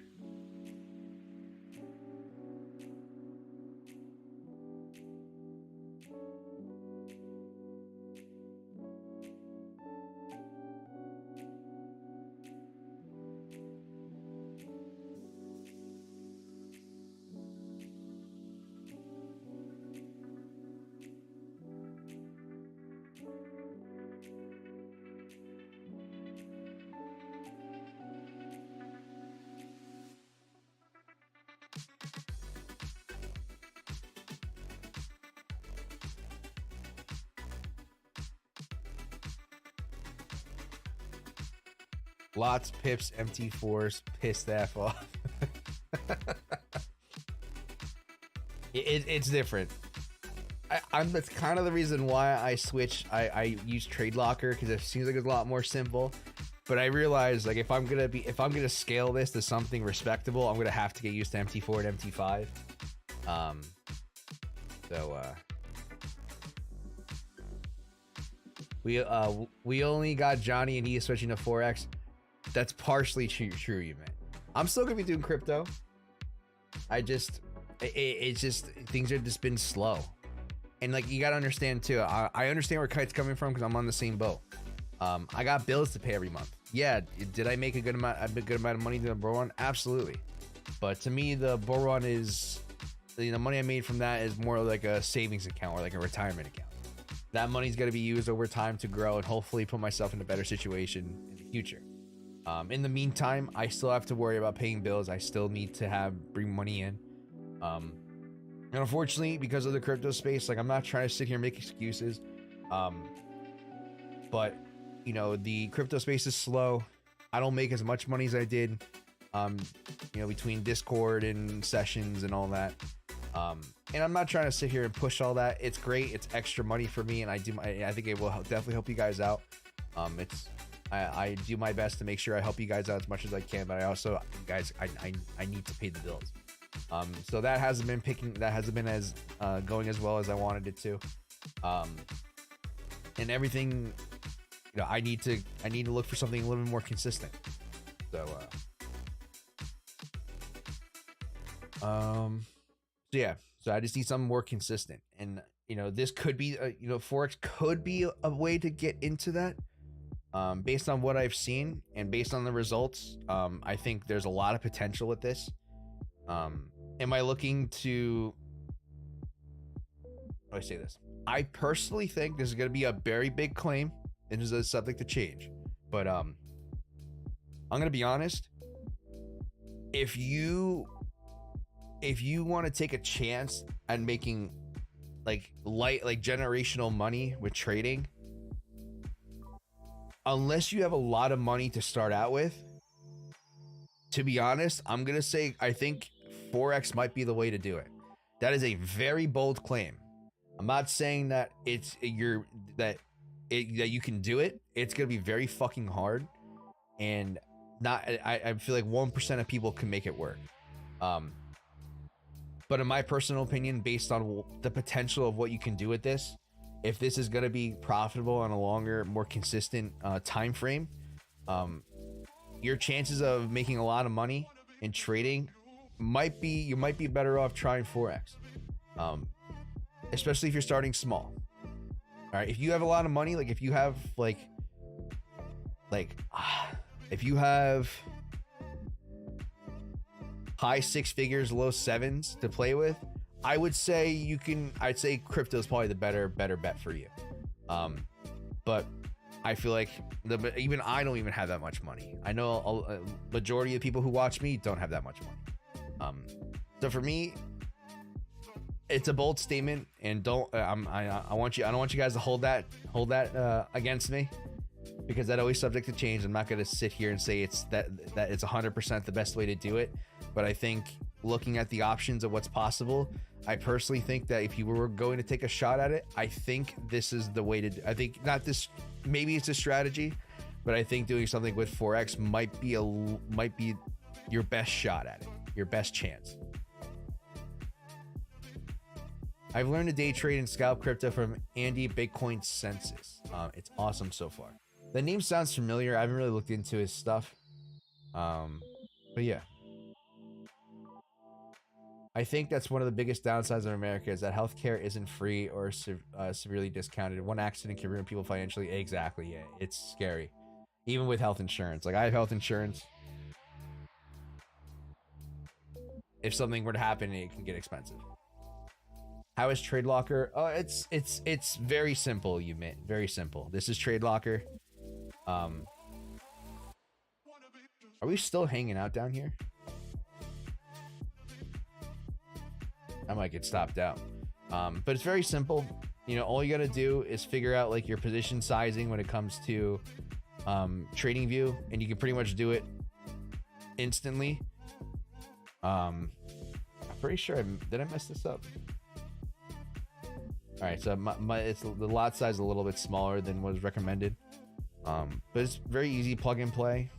Lots, pips, MT4s, pissed F off. It's different. That's kind of the reason why I switched. I use Trade Locker because it seems like it's a lot more simple. But I realize like if I'm gonna scale this to something respectable, I'm gonna have to get used to MT4 and MT5. We only got Johnny and he is switching to Forex. That's partially true, you man. I'm still gonna be doing crypto. It's just things have just been slow. And like you gotta understand too, I understand where Kite's coming from because I'm on the same boat. I got bills to pay every month. Yeah, did I make a good amount of money to the bull run? Absolutely. But to me, the bull run is the money I made from that is more like a savings account or like a retirement account. That money's gonna be used over time to grow and hopefully put myself in a better situation in the future. In the meantime, I still have to worry about paying bills. I still need to bring money in. And unfortunately, because of the crypto space, like I'm not trying to sit here and make excuses. But you know, the crypto space is slow. I don't make as much money as I did, between Discord and sessions and all that. And I'm not trying to sit here and push all that. It's great. It's extra money for me. And I think it will definitely help you guys out. I do my best to make sure I help you guys out as much as I can, but I also, guys, I need to pay the bills. So that hasn't been as going as well as I wanted it to. And everything, I need to look for something a little bit more consistent. So yeah, so I just need something more consistent. And this could be Forex could be a way to get into that. Based on what I've seen and based on the results, I think there's a lot of potential with this. Am I looking to, how do I say this? I personally think this is going to be a very big claim and is a subject to change. But I'm going to be honest. If you want to take a chance at making like generational money with trading, unless you have a lot of money to start out with, to be honest, I'm going to say I think Forex might be the way to do it. That is a very bold claim. I'm not saying that that you can do it. It's going to be very fucking hard, and I feel like 1% of people can make it work. But in my personal opinion, based on the potential of what you can do with this, if this is going to be profitable on a longer, more consistent time frame, your chances of making a lot of money in trading you might be better off trying Forex, especially if you're starting small. All right, if you have a lot of money, like if you have if you have high six figures, low sevens to play with, I would say I'd say crypto is probably the better bet for you. But I feel like even I don't even have that much money. I know a majority of people who watch me don't have that much money. So for me, it's a bold statement, and I don't want you guys to hold that against me, because that always subject to change. I'm not going to sit here and say it's 100% the best way to do it, but I think looking at the options of what's possible, I personally think that if you were going to take a shot at it, I think this is the way to do. I think maybe it's a strategy, but I think doing something with Forex might be your best shot at it, your best chance. I've learned to day trade and scalp crypto from Andy Bitcoin Census. It's awesome so far. The name sounds familiar. I haven't really looked into his stuff. But yeah. I think that's one of the biggest downsides of America is that healthcare isn't free or severely discounted. One accident can ruin people financially. Exactly. Yeah, it's scary. Even with health insurance. Like I have health insurance. If something were to happen, it can get expensive. How is Trade Locker? Oh, it's very simple, you mean. Very simple. This is Trade Locker. Are we still hanging out down here? I might get stopped out. But it's very simple. All you gotta do is figure out like your position sizing when it comes to Tradingview, and you can pretty much do it instantly. I'm pretty sure did I mess this up? All right, so it's the lot size is a little bit smaller than what is recommended, but it's very easy, plug and play.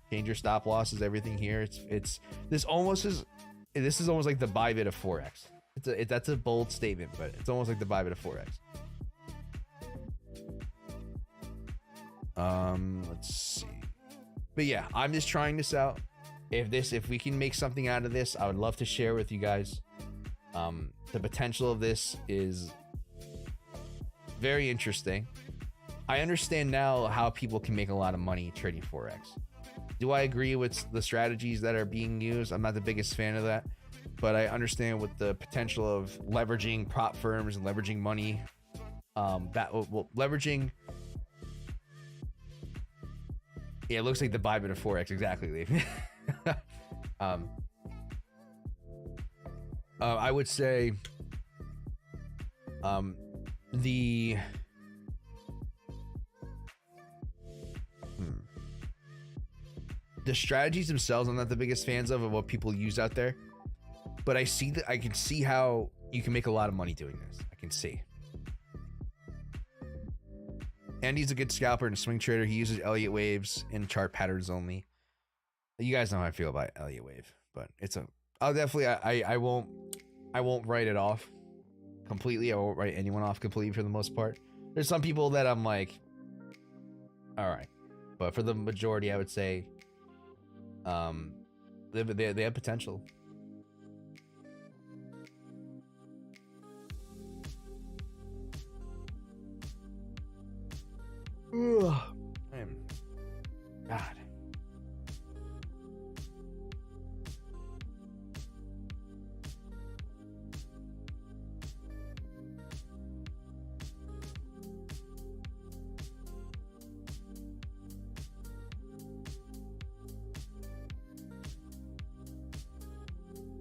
Change your stop losses, everything here. This is almost like the Bybit of Forex. That's a bold statement, but it's almost like the Bybit of Forex. Let's see. But yeah, I'm just trying this out. If we can make something out of this, I would love to share with you guys. The potential of this is very interesting. I understand now how people can make a lot of money trading Forex. Do I agree with the strategies that are being used? I'm not the biggest fan of that, but I understand with the potential of leveraging prop firms and leveraging money, leveraging. Yeah, it looks like the Bybit of Forex, exactly, Lee. I would say the strategies themselves I'm not the biggest fans of what people use out there, but I can see how you can make a lot of money doing this. I can see. And he's a good scalper and swing trader. He uses Elliott waves and chart patterns only. You guys know how I feel about Elliott wave, but I'll definitely, I won't write it off completely. I won't write anyone off completely for the most part. There's some people that I'm like, all right, but for the majority, I would say, they have potential. Ugh. God.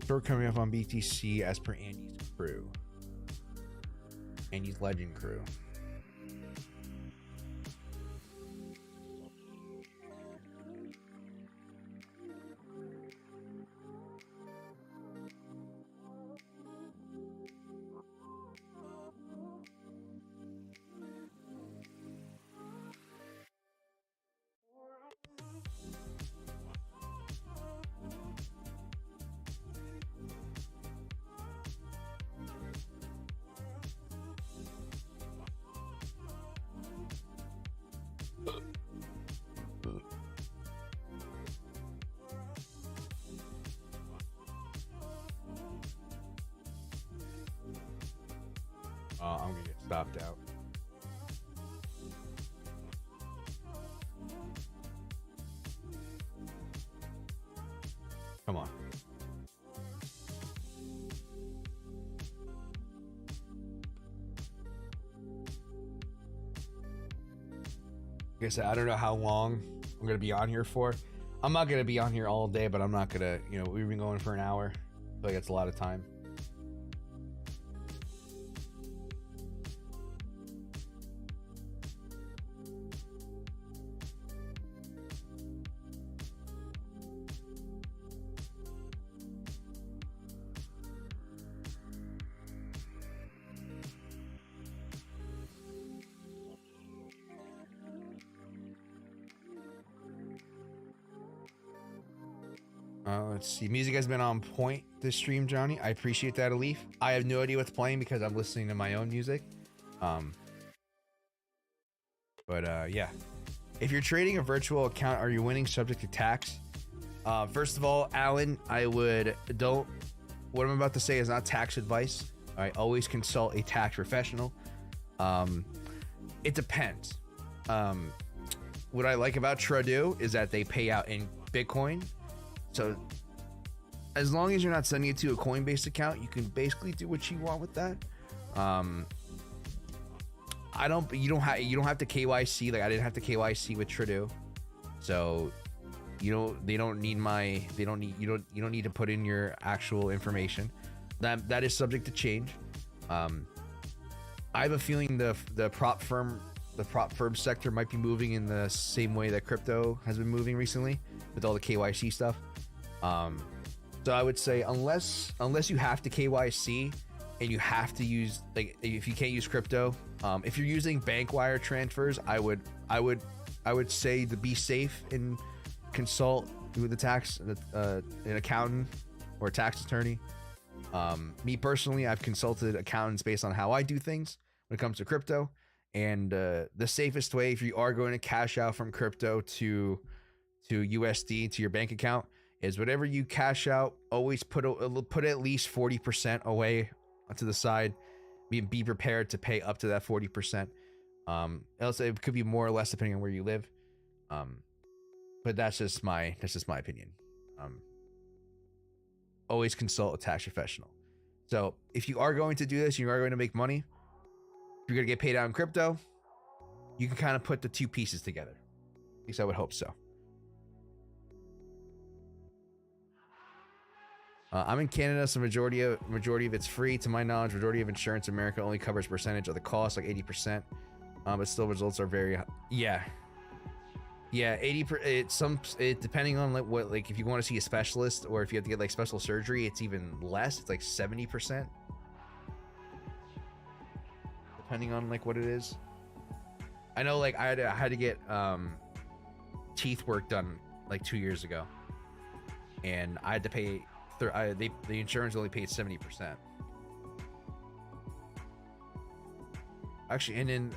Short coming up on BTC as per Andy's crew. Andy's legend crew. I'm gonna get stopped out. Come on. Like I said, I don't know how long I'm gonna be on here for. I'm not gonna be on here all day, but I'm not gonna, we've been going for an hour. I feel like that's a lot of time. Let's see. Music has been on point this stream, Johnny. I appreciate that, Alif. I have no idea what's playing because I'm listening to my own music. Yeah. If you're trading a virtual account, are you winning subject to tax? First of all, Alan, what I'm about to say is not tax advice. All right, always consult a tax professional. It depends. What I like about Tradingview is that they pay out in Bitcoin. So as long as you're not sending it to a Coinbase account, you can basically do what you want with that. You don't have to KYC. Like I didn't have to KYC with Tradingview. So you don't need to put in your actual information. That is subject to change. I have a feeling the prop firm sector might be moving in the same way that crypto has been moving recently with all the KYC stuff. So I would say unless you have to KYC, and you have to use, like, if you can't use crypto, if you're using bank wire transfers, I would say to be safe and consult with an accountant or a tax attorney. Me personally, I've consulted accountants based on how I do things when it comes to crypto, and the safest way, if you are going to cash out from crypto to USD to your bank account, is whatever you cash out, always put at least 40% away to the side. Be prepared to pay up to that 40%. Else it could be more or less depending on where you live. But that's just my opinion. Always consult a tax professional. So if you are going to do this, you are going to make money, if you're going to get paid out in crypto, you can kind of put the two pieces together. At least I would hope so. I'm in Canada, so majority of it's free. To my knowledge, majority of insurance in America only covers a percentage of the cost, like 80%. But still, results are very high. Yeah, 80%. It depending on like if you want to see a specialist or if you have to get like special surgery, it's even less. It's like 70%, depending on like what it is. I know, like I had to get teeth work done like 2 years ago, and I had to pay. The insurance only paid 70%. Actually, and then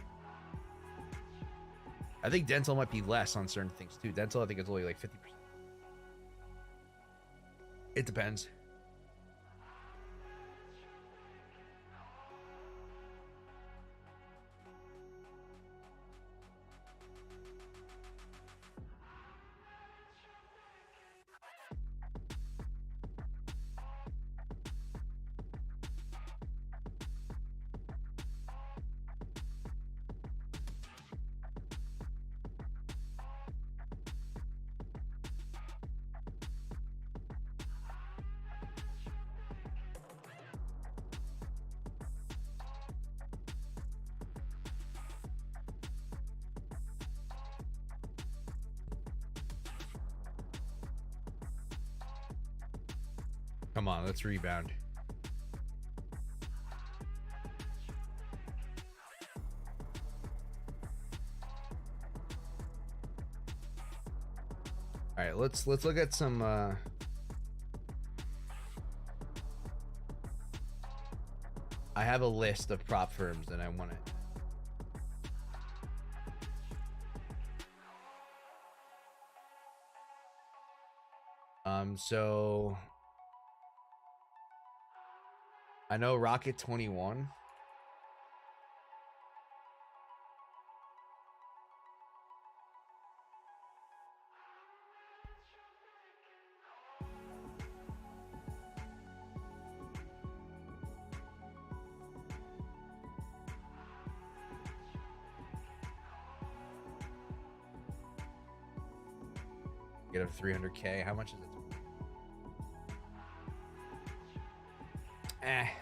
I think dental might be less on certain things too. Dental, I think it's only like 50%. It depends. Come on, let's rebound. All right, let's look at some I have a list of prop firms that I want to. So I know Rocket 21. Get a 300K. How much is it?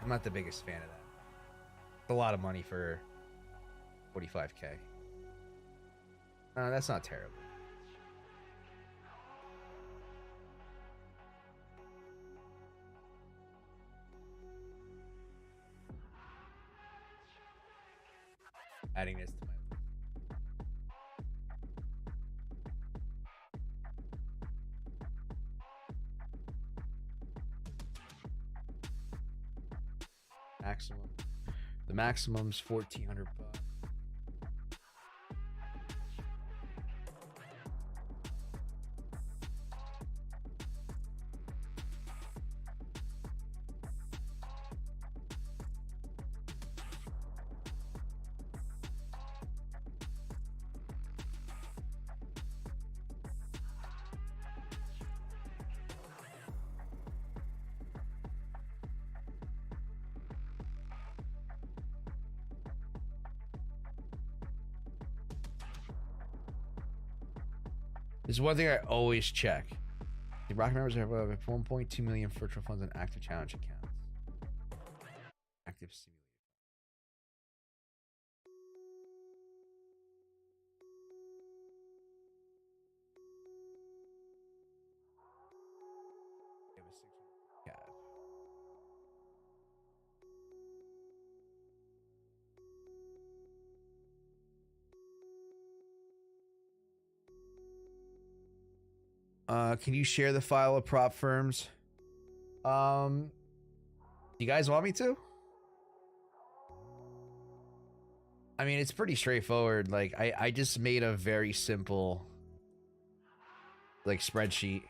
I'm not the biggest fan of that. It's a lot of money for 45K. That's not terrible. Adding this to my list. Maximum. The maximum's 1,400 bucks. There's one thing I always check. The Rocket members have 1.2 million virtual funds and active challenge accounts. Active simulator. They have a 600 cap. Can you share the file of prop firms? You guys want me to? I mean, it's pretty straightforward. Like, I just made a very simple, like, spreadsheet.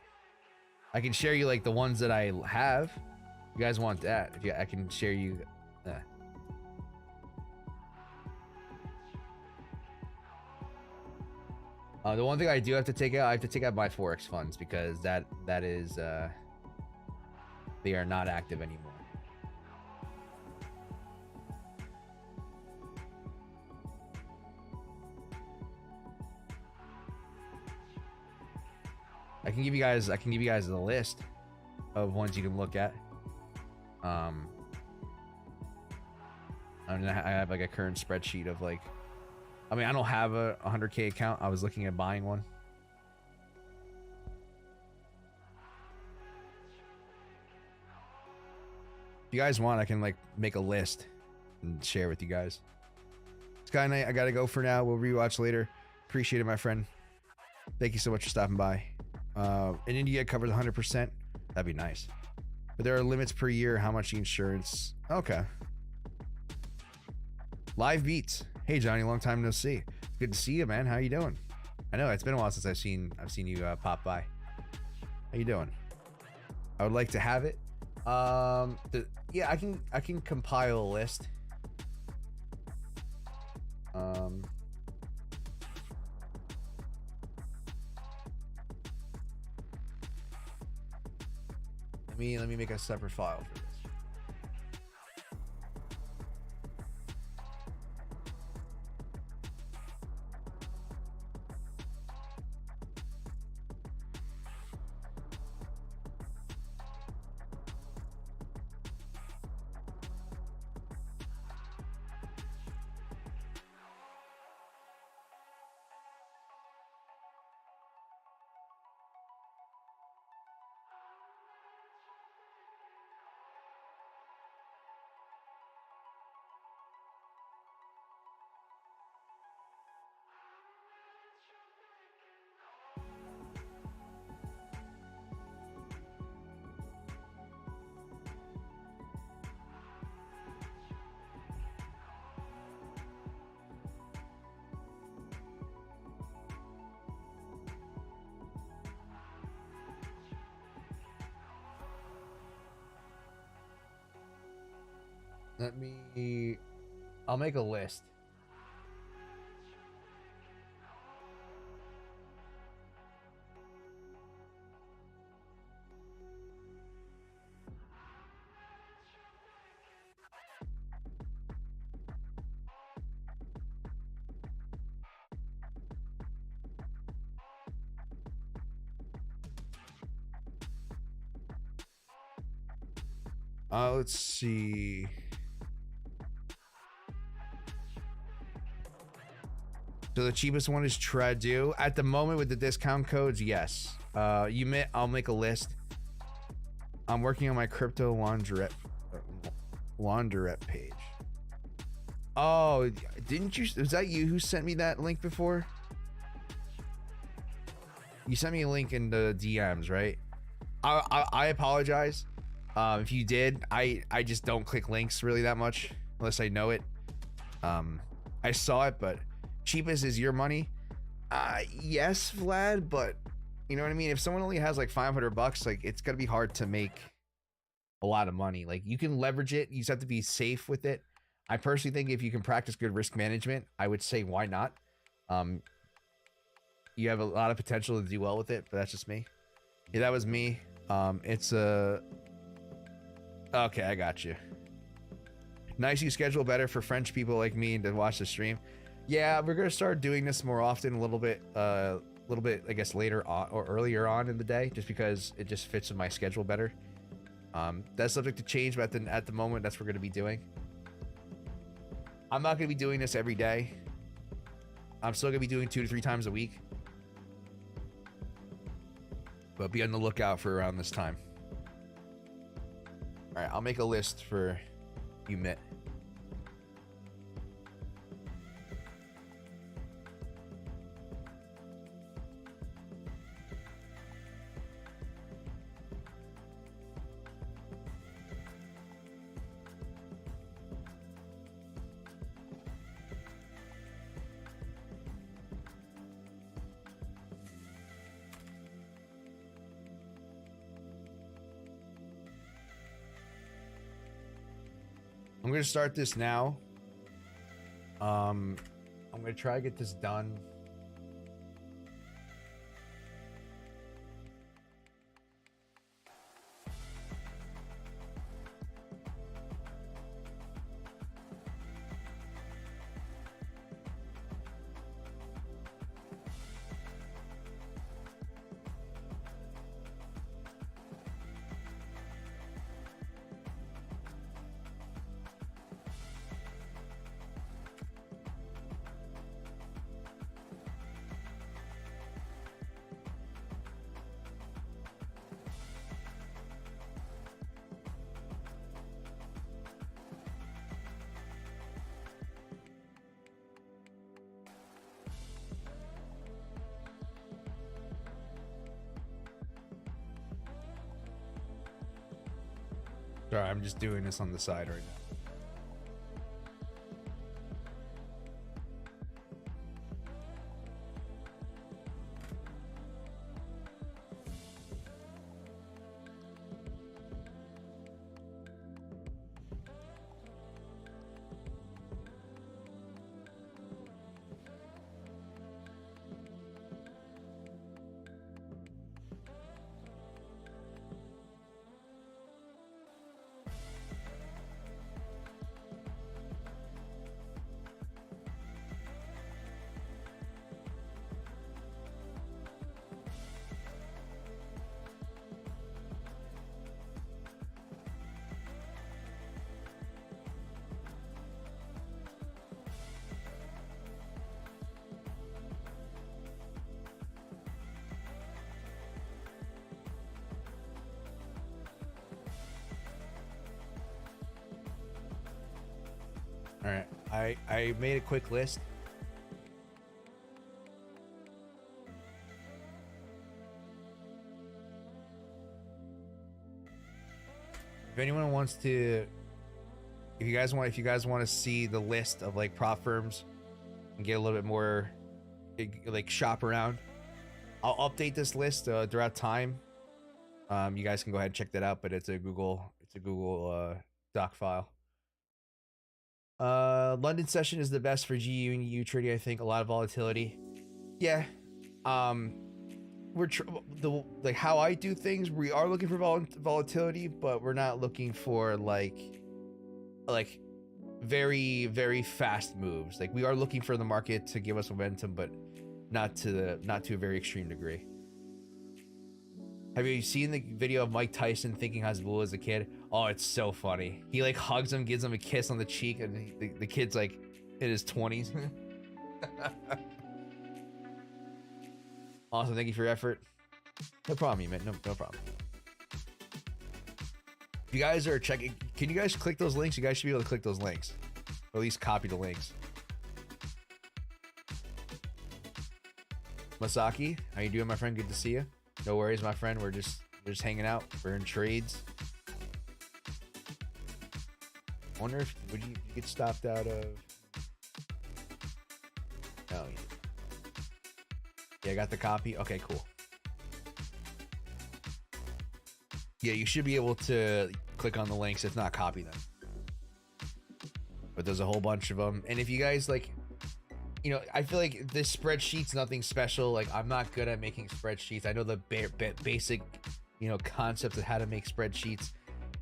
I can share you, like, the ones that I have. You guys want that? If you, I can share you. The one thing I do have to take out, I have to take out my Forex funds because that is, they are not active anymore. I can give you guys the list of ones you can look at. I mean, I have like a current spreadsheet of like, I mean, I don't have a 100K account. I was looking at buying one. If you guys want, I can like make a list and share with you guys. Sky Knight, I gotta go for now. We'll rewatch later. Appreciate it, my friend. Thank you so much for stopping by. In India, it covers 100%. That'd be nice. But there are limits per year. How much insurance? Okay. Live beats. Hey Johnny, long time no see. Good to see you, man. How you doing? I know it's been a while since I've seen you pop by. How you doing? I would like to have it. Yeah, I can compile a list. Let me make a separate file for this. I'll make a list. Let's see. So the cheapest one is Tradu. At the moment with the discount codes, yes. I'll make a list. I'm working on my crypto laundrette page. Oh, didn't you? Was that you who sent me that link before? You sent me a link in the DMs, right? I apologize. If you did, I just don't click links really that much unless I know it. I saw it, but cheapest is your money. Yes, Vlad, but you know what I mean? If someone only has like $500, like it's gonna be hard to make a lot of money. Like you can leverage it. You just have to be safe with it. I personally think if you can practice good risk management, I would say why not? You have a lot of potential to do well with it, but that's just me. Yeah, that was me. It's a... Okay, I got you. Nice you schedule better for French people like me to watch the stream. Yeah, we're gonna start doing this more often, a little bit, I guess later on or earlier on in the day, just because it just fits with my schedule better. That's subject to change, but at the moment, that's what we're gonna be doing. I'm not gonna be doing this every day. I'm still gonna be doing 2 to 3 times a week, but be on the lookout for around this time. All right, I'll make a list for you, Mitt. I'm gonna start this now. I'm gonna try to get this done. Sorry, I'm just doing this on the side right now. All right, I made a quick list. If anyone wants to, if you guys want to see the list of like prop firms and get a little bit more, like shop around, I'll update this list throughout time. You guys can go ahead and check that out, but it's a Google doc file. London session is the best for GU and EU trading. I think a lot of volatility. Yeah. Like how I do things, we are looking for volatility, but we're not looking for like very, very fast moves. Like we are looking for the market to give us momentum, but not to a very extreme degree. Have you seen the video of Mike Tyson thinking Hasbulla as a kid? Oh, it's so funny. He like hugs him, gives him a kiss on the cheek, and the kid's like in his 20s. Awesome, thank you for your effort. No problem, man. No problem. If you guys are checking, can you guys click those links? You guys should be able to click those links, or at least copy the links. Masaki, how you doing, my friend? Good to see you. No worries, my friend. We're just hanging out. We're in trades. I wonder if would you get stopped out of? Oh yeah, I got the copy. Okay, cool. Yeah, you should be able to click on the links, if not copy them. But there's a whole bunch of them, and if you guys like, you know, I feel like this spreadsheet's nothing special. Like I'm not good at making spreadsheets. I know the basic, you know, concepts of how to make spreadsheets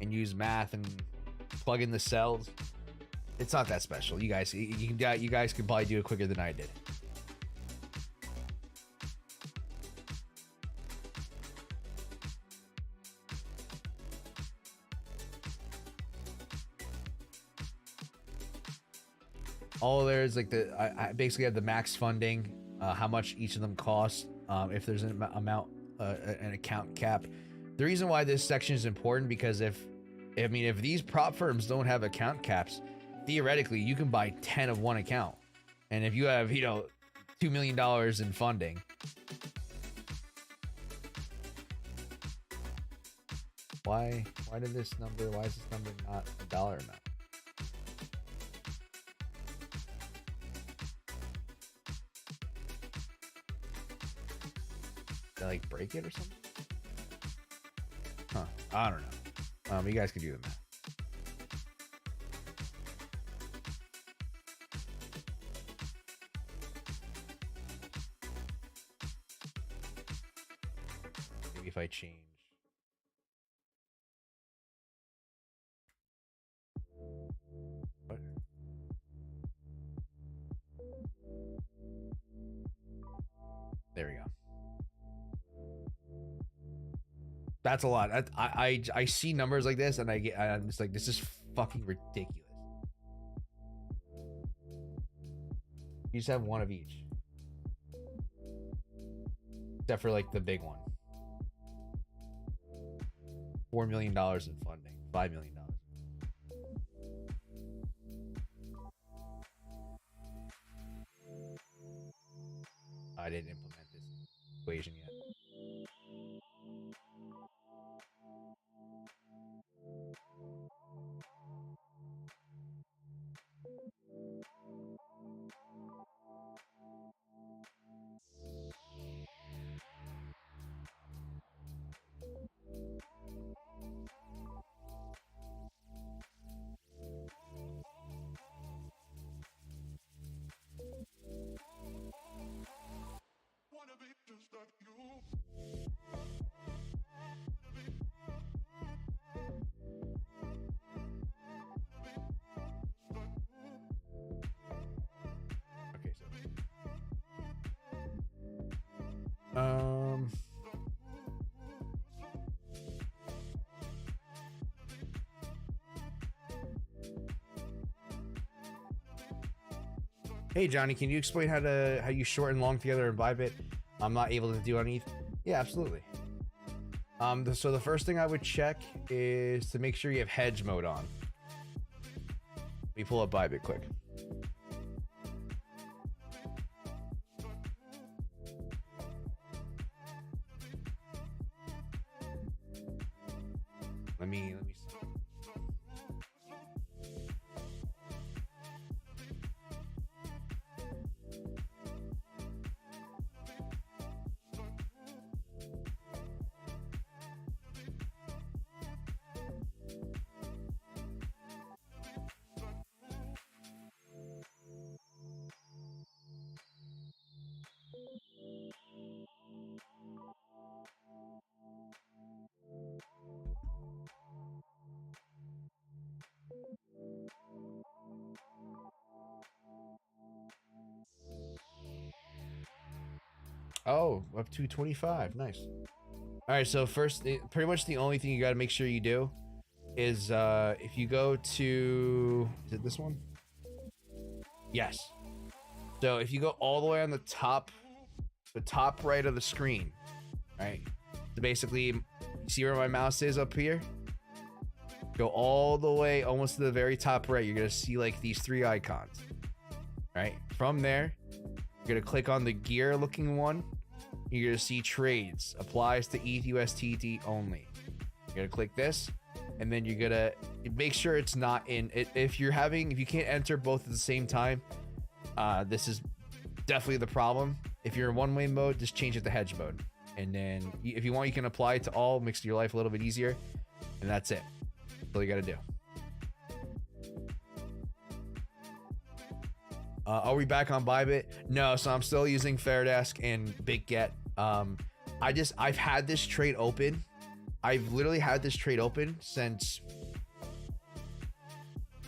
and use math and plug in the cells. It's not that special. You guys can probably do it quicker than I did. All there's like I basically have the max funding, how much each of them cost, if there's an amount, an account cap. The reason why this section is important because if these prop firms don't have account caps, theoretically you can buy 10 of one account, and if you have, you know, $2 million in funding, why is this number not a dollar amount? Did I like break it or something? Huh, I don't know. You guys can do the math. if I change. What? There we go. That's a lot. I see numbers like this and I'm just like, this is fucking ridiculous. You just have one of each. Except for like the big one. $4 million in funding. $5 million. I didn't implement this equation yet. Okay, so hey Johnny, can you explain how you short and long together in Bybit? I'm not able to do on ETH. Yeah, absolutely. So the first thing I would check is to make sure you have hedge mode on. Let me pull up Bybit quick. Let me see. Oh, up to 25. Nice. All right, so first, pretty much the only thing you got to make sure you do is if you go to, is it this one? Yes. So if you go all the way on the top right of the screen, right? So basically, see where my mouse is up here? Go all the way almost to the very top right. You're going to see like these three icons, right? From there, you're going to click on the gear looking one. You're going to see trades. Applies to ETH USDT only. You're going to click this. And then you're going to make sure it's not in. If you can't enter both at the same time, this is definitely the problem. If you're in one-way mode, just change it to hedge mode. And then if you want, you can apply it to all, makes your life a little bit easier. And that's it. That's all you got to do. Are we back on Bybit? No, so I'm still using Fairdesk and BitGet. I've had this trade open. I've literally had this trade open since,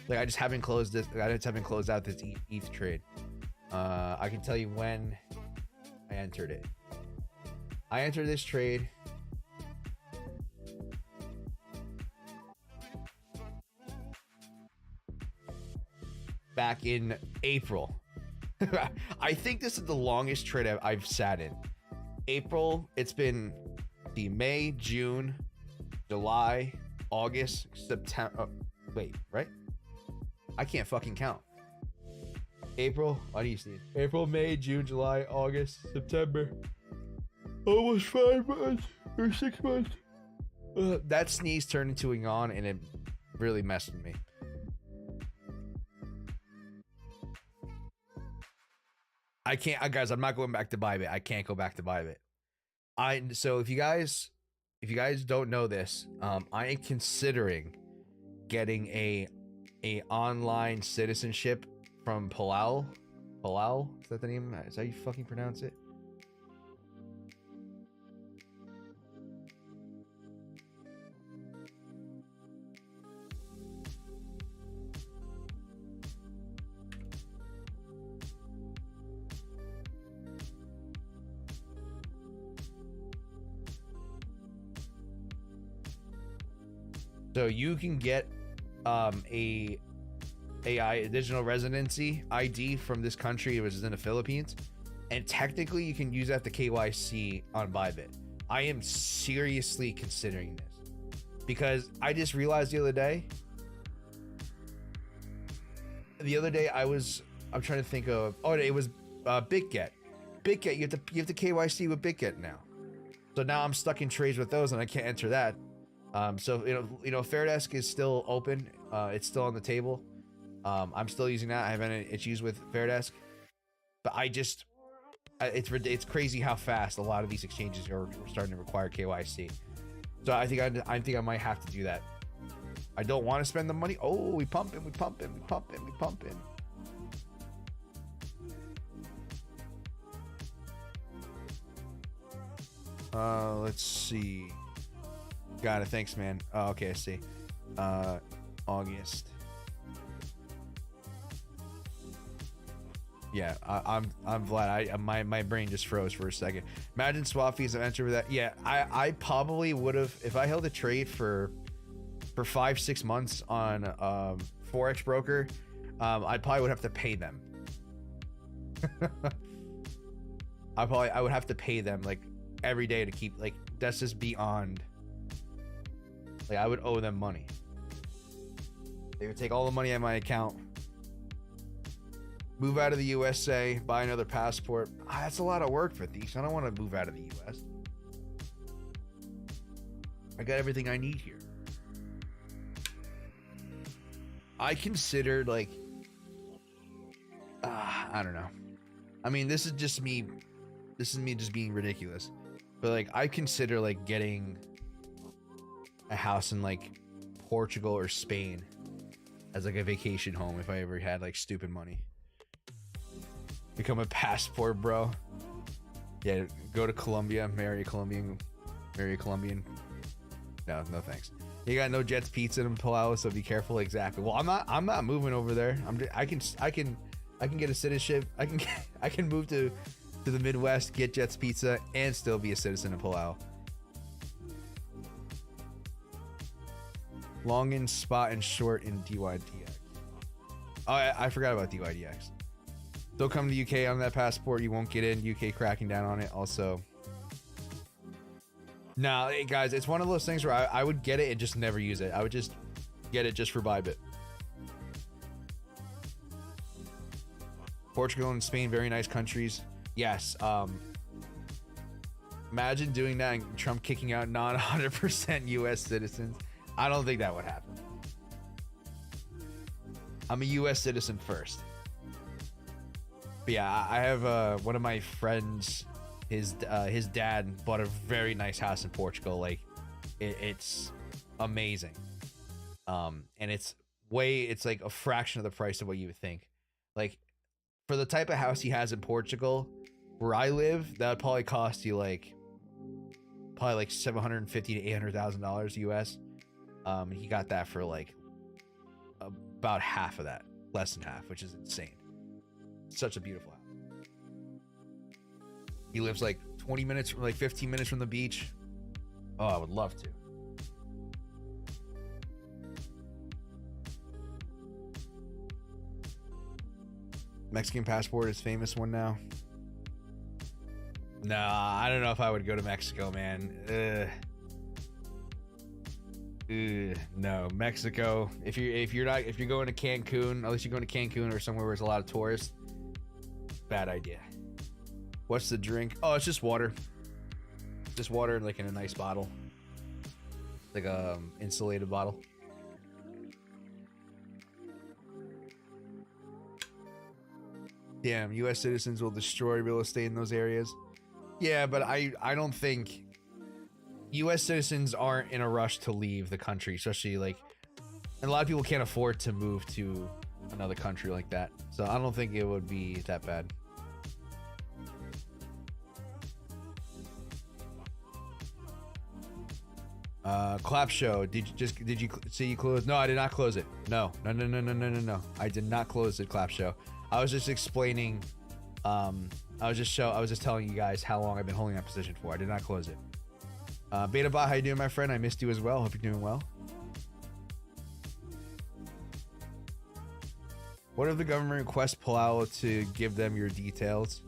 like, I just haven't closed this. I just haven't closed out this ETH trade. I can tell you when I entered it. I entered this trade back in April. I think this is the longest trade I've sat in. April, it's been the May, June, July, August, September. Oh, wait, right? I can't fucking count. April, what do you see? April, May, June, July, August, September. Almost 5 months or 6 months. That sneeze turned into a yawn and it really messed with me. I can't, guys. I'm not going back to Bybit. I can't go back to Bybit. So if you guys don't know this, I am considering getting a online citizenship from Palau. Is that the name? Is that how you fucking pronounce it? So you can get a digital residency ID from this country, which is in the Philippines, and technically you can use that to KYC on Bybit. I am seriously considering this because I just realized the other day I'm trying to think of, it was BitGet. BitGet, you have to KYC with BitGet now. So now I'm stuck in trades with those and I can't enter that. So you know, Fairdesk is still open. It's still on the table. I'm still using that. I haven't had any issues with Fairdesk, but it's crazy how fast a lot of these exchanges are starting to require KYC. So I think I might have to do that. I don't want to spend the money. Oh, we pumping. Let's see. Got it. Thanks, man. Oh, okay, I see. August. Yeah, I'm Vlad. My brain just froze for a second. Imagine swap fees and enter with that. Yeah, I probably would have, if I held a trade for 5-6 months on Forex broker, I probably would have to pay them. I would have to pay them like every day to keep, like, that's just beyond, like, I would owe them money. They would take all the money out of my account, move out of the USA, buy another passport. That's a lot of work for these. I don't want to move out of the US. I got everything I need here. I considered, like, I don't know. I mean, this is just me just being ridiculous. But, like, I consider, like, getting a house in, like, Portugal or Spain as, like, a vacation home if I ever had, like, stupid money. Become a passport bro. Yeah, go to Colombia, marry a Colombian. No thanks. You got no Jets Pizza in Palau, so be careful. Exactly. Well, I'm not moving over there. I can get a citizenship. I can move to the Midwest, get Jets Pizza, and still be a citizen of Palau. Long in spot and short in DYDX. Oh, I forgot about DYDX. Don't come to the UK on that passport. You won't get in. UK cracking down on it. Also, nah, hey guys, it's one of those things where I would get it and just never use it. I would just get it just for Bybit. Portugal and Spain, very nice countries. Yes. Imagine doing that and Trump kicking out non 100% US citizens. I don't think that would happen. I'm a US citizen first. But yeah, I have one of my friends, his dad bought a very nice house in Portugal. Like, it's amazing. And it's like a fraction of the price of what you would think. Like, for the type of house he has in Portugal, where I live, that would probably cost you like $750,000 to $800,000 US. He got that for like about half of that, less than half, which is insane. Such a beautiful house. He lives like 20 minutes, like 15 minutes from the beach. Oh, I would love to. Mexican passport is famous one now. No, I don't know if I would go to Mexico, man. No, Mexico. If you're going to Cancun, at least you're going to Cancun or somewhere where there's a lot of tourists. Bad idea. What's the drink? Oh, it's just water. Just water, like in a nice bottle, like a insulated bottle. Damn, U.S. citizens will destroy real estate in those areas. Yeah, but I don't think U.S. citizens aren't in a rush to leave the country, especially like, and a lot of people can't afford to move to another country like that. So I don't think it would be that bad. Clap show. Did you see you close? No, I did not close it. No. I did not close the clap show. I was just explaining. I was just telling you guys how long I've been holding that position for. I did not close it. Beta Bot, how you doing, my friend? I missed you as well. Hope you're doing well. What if the government requests pullout to give them your details?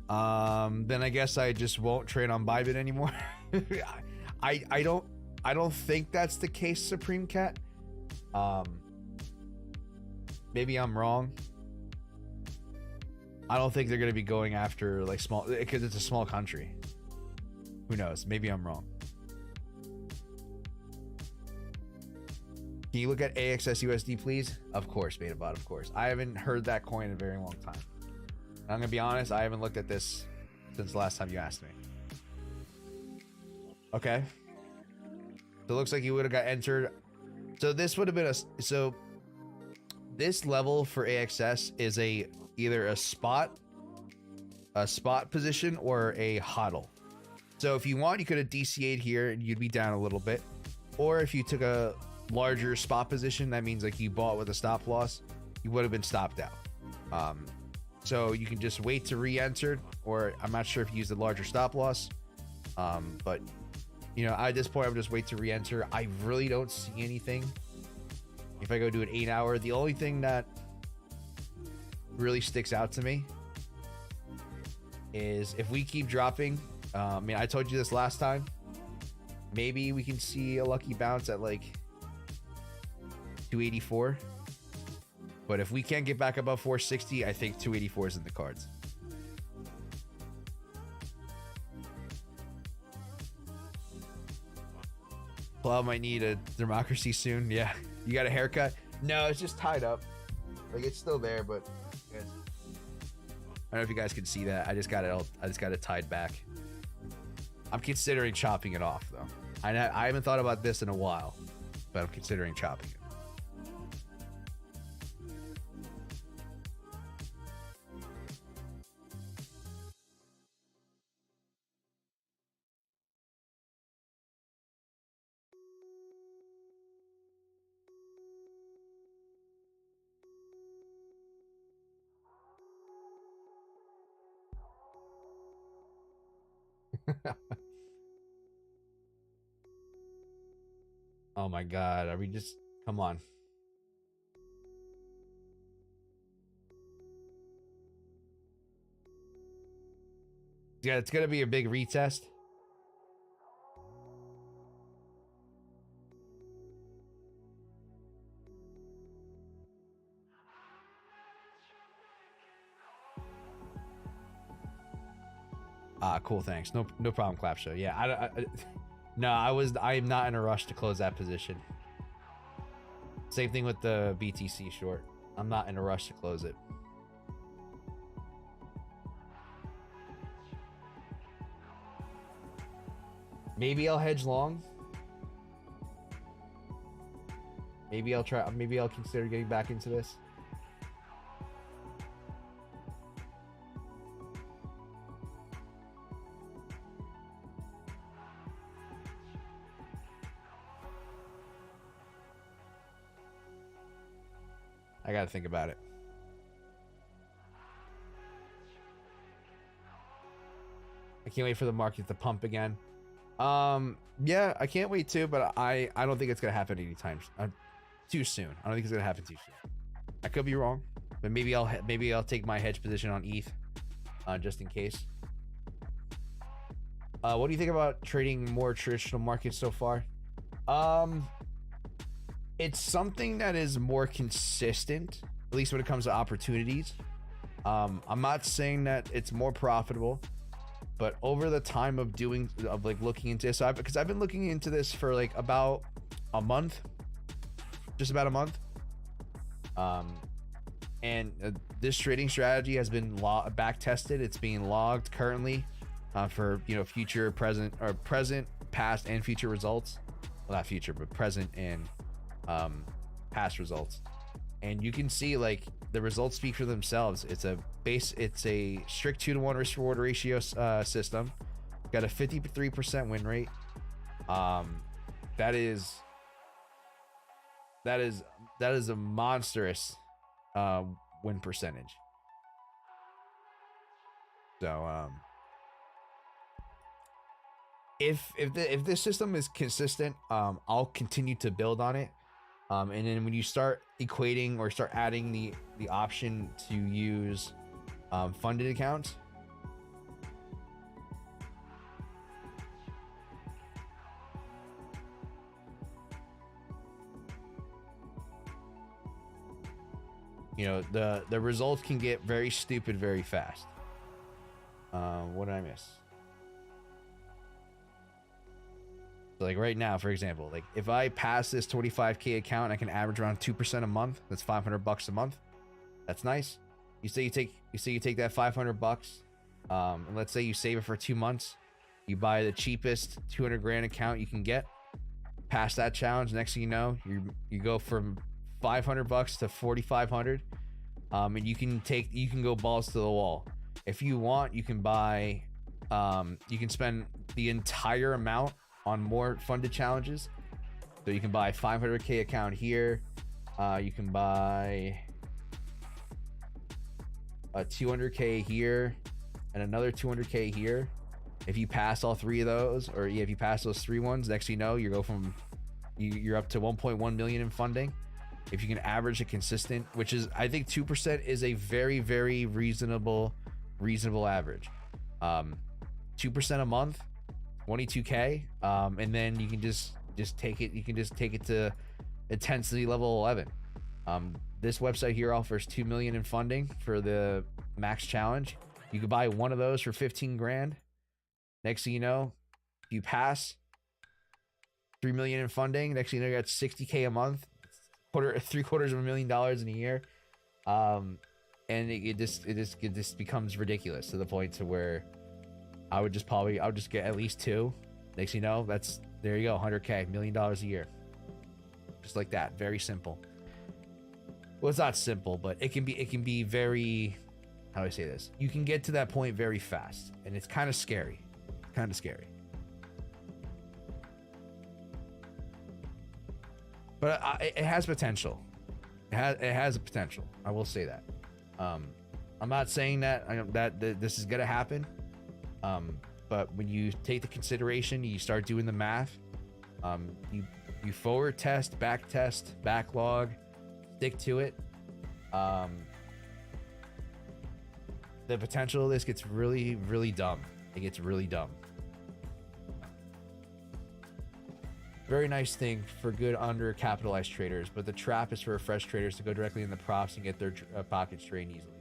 Then I guess I just won't trade on Bybit anymore. I don't think that's the case, Supreme Cat. Maybe I'm wrong. I don't think they're gonna be going after like small, because it's a small country. Who knows? Maybe I'm wrong. Can you look at AXS please? Of course, Betabot, of course. I haven't heard that coin in a very long time. I'm gonna be honest, I haven't looked at this since the last time you asked me. Okay. So it looks like you would have got entered. So this would have been so this level for AXS is either a spot position or a hodl. So if you want, you could have DCA'd here and you'd be down a little bit. Or if you took a larger spot position, that means like you bought with a stop loss, you would have been stopped out. So you can just wait to re-enter, or I'm not sure if you use the larger stop loss. But you know, at this point, I would just wait to re-enter. I really don't see anything. If I go do an 8 hour, the only thing that really sticks out to me is if we keep dropping. I mean, I told you this last time. Maybe we can see a lucky bounce at like 284. But if we can't get back above 460, I think 284 is in the cards. Plow might need a democracy soon. Yeah. You got a haircut? No, it's just tied up. Like it's still there, but yes. I don't know if you guys can see that. I just got it tied back. I'm considering chopping it off though. I haven't thought about this in a while, but I'm considering chopping it. Oh my god, are we just, come on. Yeah, it's gonna be a big retest. Cool, thanks. No problem, Clap Show. Yeah, I am not in a rush to close that position. Same thing with the BTC short. I'm not in a rush to close it. Maybe I'll hedge long. Maybe I'll consider getting back into this. I gotta think about it. I can't wait for the market to pump again. Yeah, I can't wait too, but I don't think it's gonna happen anytime too soon. I don't think it's gonna happen too soon. I could be wrong, but maybe I'll take my hedge position on ETH, just in case. What do you think about trading more traditional markets so far? It's something that is more consistent, at least when it comes to opportunities. I'm not saying that it's more profitable, but over the time of looking into this, because I've been looking into this for like about a month, just about a month. And this trading strategy has been back tested. It's being logged currently for future, present, past, and future results. Well, not future, but present and past results. And you can see like the results speak for themselves. It's a strict 2-to-1 risk reward ratio system. Got a 53% win rate. That is a monstrous win percentage. So if this system is consistent, I'll continue to build on it. And then when you start equating or start adding the option to use funded accounts, you know, the results can get very stupid very fast. What did I miss? So like right now, for example, like if I pass this 25K account, I can average around 2% a month. That's $500 a month. That's nice. You say you take that $500, and let's say you save it for 2 months. You buy the cheapest 200 grand account you can get. Pass that challenge. Next thing you know, you go from $500 to 4,500. And you can go balls to the wall. If you want, you can buy, you can spend the entire amount on more funded challenges. So you can buy 500K account here. You can buy a 200K here and another 200K here. If you pass all three of those, or if you pass those three ones, next thing you know, you're up to 1.1 million in funding. If you can average a consistent, which is, I think 2% is a very, very reasonable average. 2% a month, 22K. And then you can just take it. You can just take it to intensity level 11. This website here offers 2 million in funding for the max challenge. You could buy one of those for 15 grand. Next thing you know, if you pass 3 million in funding, next thing you know, you got 60K a month, $750,000 in a year. And it just becomes ridiculous to the point to where I would just get at least two. Next thing you know, there you go, 100K, $1 million a year. Just like that. Very simple. Well, it's not simple, but it can be very, how do I say this? You can get to that point very fast, and it's kind of scary. But it has potential. It has a potential. I will say that. I'm not saying that this is gonna happen. But when you take the consideration, you start doing the math. You forward test, back test, backlog, stick to it. The potential of this gets really, really dumb. It gets really dumb. Very nice thing for good undercapitalized traders, but the trap is for fresh traders to go directly in the props and get their pockets drained easily.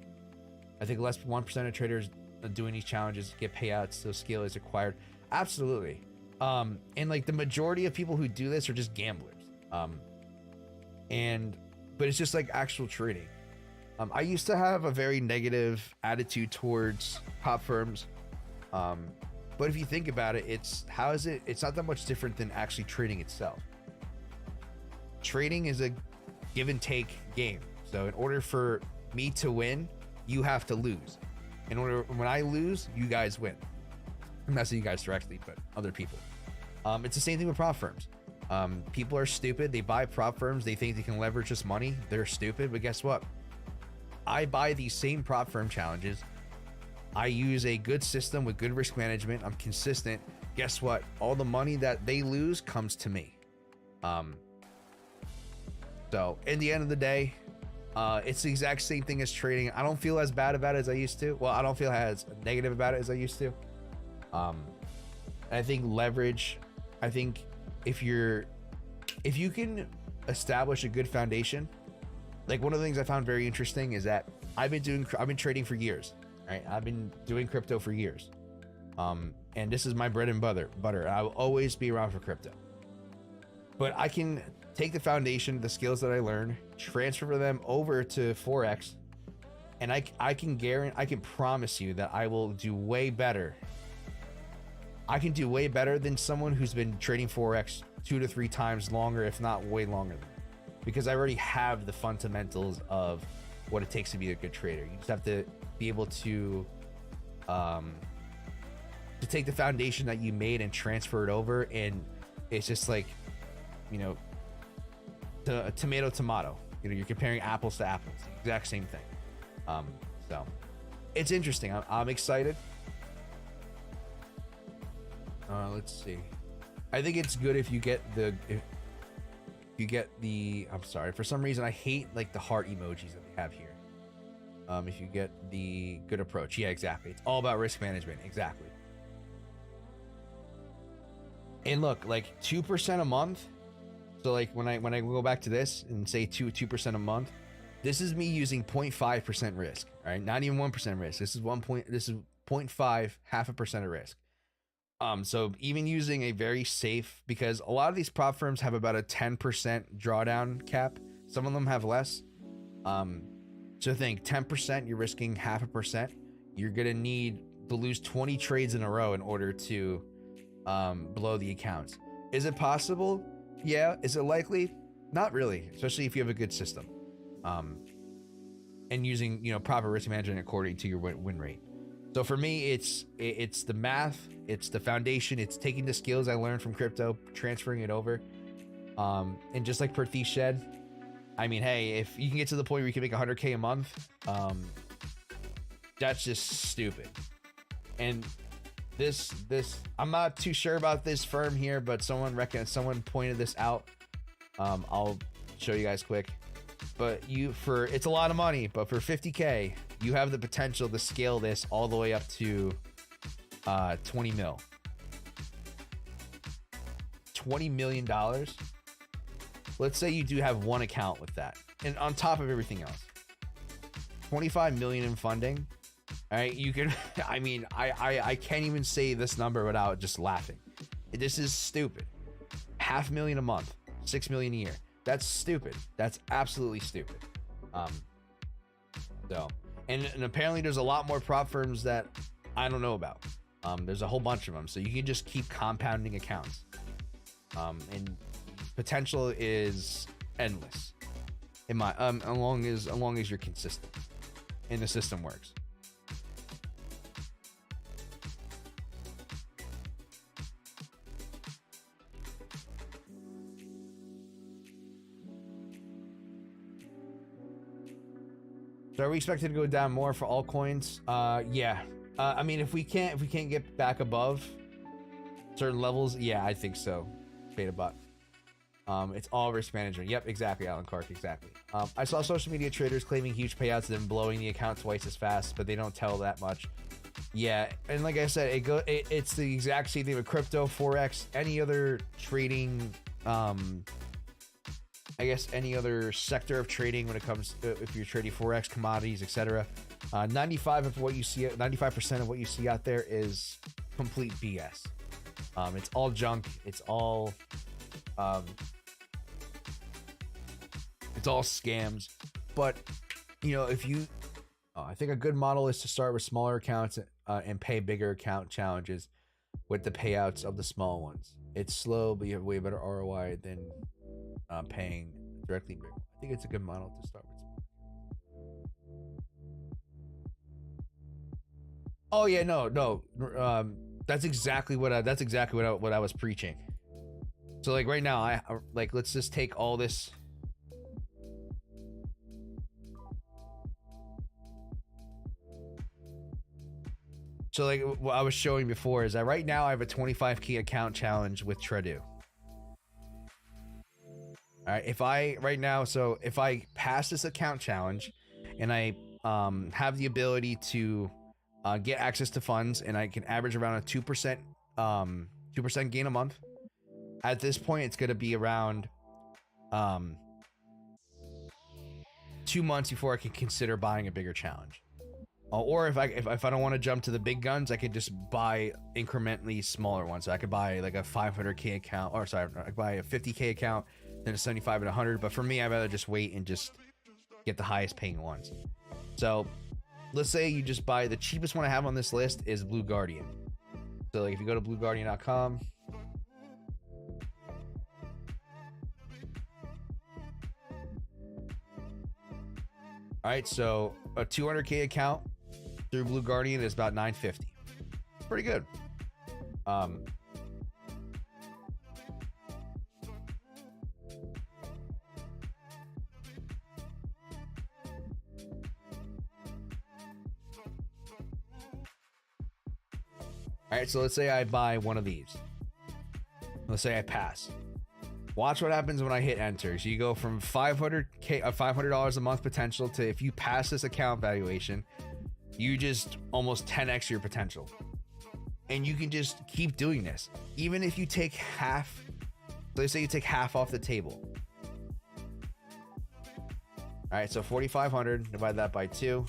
I think less than 1% of traders doing these challenges get payouts, so skill is required. Absolutely. And like the majority of people who do this are just gamblers. But it's just like actual trading. I used to have a very negative attitude towards prop firms. But if you think about it, it's not that much different than actually trading itself. Trading is a give and take game. So in order for me to win, you have to lose. When I lose, you guys win. I'm not saying you guys directly, but other people. It's the same thing with prop firms. People are stupid. They buy prop firms. They think they can leverage this money. They're stupid, but guess what? I buy these same prop firm challenges. I use a good system with good risk management. I'm consistent. Guess what? All the money that they lose comes to me. So in the end of the day, it's the exact same thing as trading. I don't feel as bad about it as I used to. Well, I don't feel as negative about it as I used to. I think leverage, I think if you can establish a good foundation, like one of the things I found very interesting is that I've been trading for years, right? I've been doing crypto for years. And this is my bread and butter. I will always be around for crypto. But I can take the foundation, the skills that I learned, transfer them over to Forex, and I can promise you that I will do way better. I can do way better than someone who's been trading Forex 2 to 3 times longer, if not way longer than that, because I already have the fundamentals of what it takes to be a good trader. You just have to be able to take the foundation that you made and transfer it over, and it's just like, you know, tomato. You know, you're comparing apples to apples. Exact same thing. So it's interesting. I'm excited. Let's see. I think it's good if you get you get the, I'm sorry, for some reason I hate like the heart emojis that they have here. If you get the good approach, yeah, exactly. It's all about risk management, exactly. And look, like 2% a month. So like when I go back to this and say 2% a month, this is me using 0.5% risk. All right, not even 1% risk. This is 0.5, half a percent of risk. So even using a very safe, because a lot of these prop firms have about a 10% drawdown cap. Some of them have less. So think 10%, you're risking half a percent. You're gonna need to lose 20 trades in a row in order to blow the accounts. Is it possible? Yeah. Is it likely? Not really, especially if you have a good system. And using, you know, proper risk management according to your win rate. So for me, it's the math, it's the foundation, it's taking the skills I learned from crypto, transferring it over. And just like Pratik said, I mean, hey, if you can get to the point where you can make 100K a month, that's just stupid. And this, I'm not too sure about this firm here, but someone pointed this out. I'll show you guys quick. But it's a lot of money, but for 50K, you have the potential to scale this all the way up to 20 mil. $20 million. Let's say you do have one account with that, and on top of everything else, 25 million in funding. All right, you can. I mean, I can't even say this number without just laughing. This is stupid. $500,000 a month, 6 million a year. That's stupid. That's absolutely stupid. So, and apparently there's a lot more prop firms that I don't know about. There's a whole bunch of them, so you can just keep compounding accounts. And potential is endless. In my as long as you're consistent and the system works. So are we expected to go down more for altcoins? Yeah. I mean, if we can't get back above certain levels, yeah, I think so. BetaBot. It's all risk management. Yep, exactly, Alan Clark, exactly. I saw social media traders claiming huge payouts and then blowing the account twice as fast, but they don't tell that much. Yeah, and like I said, it's the exact same thing with crypto, Forex, any other trading. I guess any other sector of trading when it comes to, if you're trading Forex, commodities, etc. 95% of what you see out there is complete BS. It's all junk. It's all scams. But you know, if you, I think a good model is to start with smaller accounts and pay bigger account challenges with the payouts of the small ones. It's slow, but you have way better ROI than paying directly big. I think it's a good model to start with. Oh yeah, no. That's exactly what I was preaching. So like right now, let's just take all this. So like what I was showing before is that right now I have a 25K account challenge with Tradingview. All right, if I pass this account challenge and I have the ability to get access to funds and I can average around a 2% gain a month, at this point it's going to be around 2 months before I can consider buying a bigger challenge. Or if I don't want to jump to the big guns, I could just buy incrementally smaller ones. So I could buy like a 500K account, or sorry, I could buy a 50K account, then a 75 and 100. But for me, I'd rather just wait and just get the highest paying ones. So let's say you just buy the cheapest one I have on this list is Blue Guardian. So like if you go to blueguardian.com. All right, so a 200K account through Blue Guardian is about $950. It's pretty good. All right, so let's say I buy one of these. Let's say I pass. Watch what happens when I hit enter. So you go from $500 a month potential to, if you pass this account valuation, you just almost 10x your potential. And you can just keep doing this. Even if you take half, let's say you take half off the table. All right, so 4,500, divide that by 2,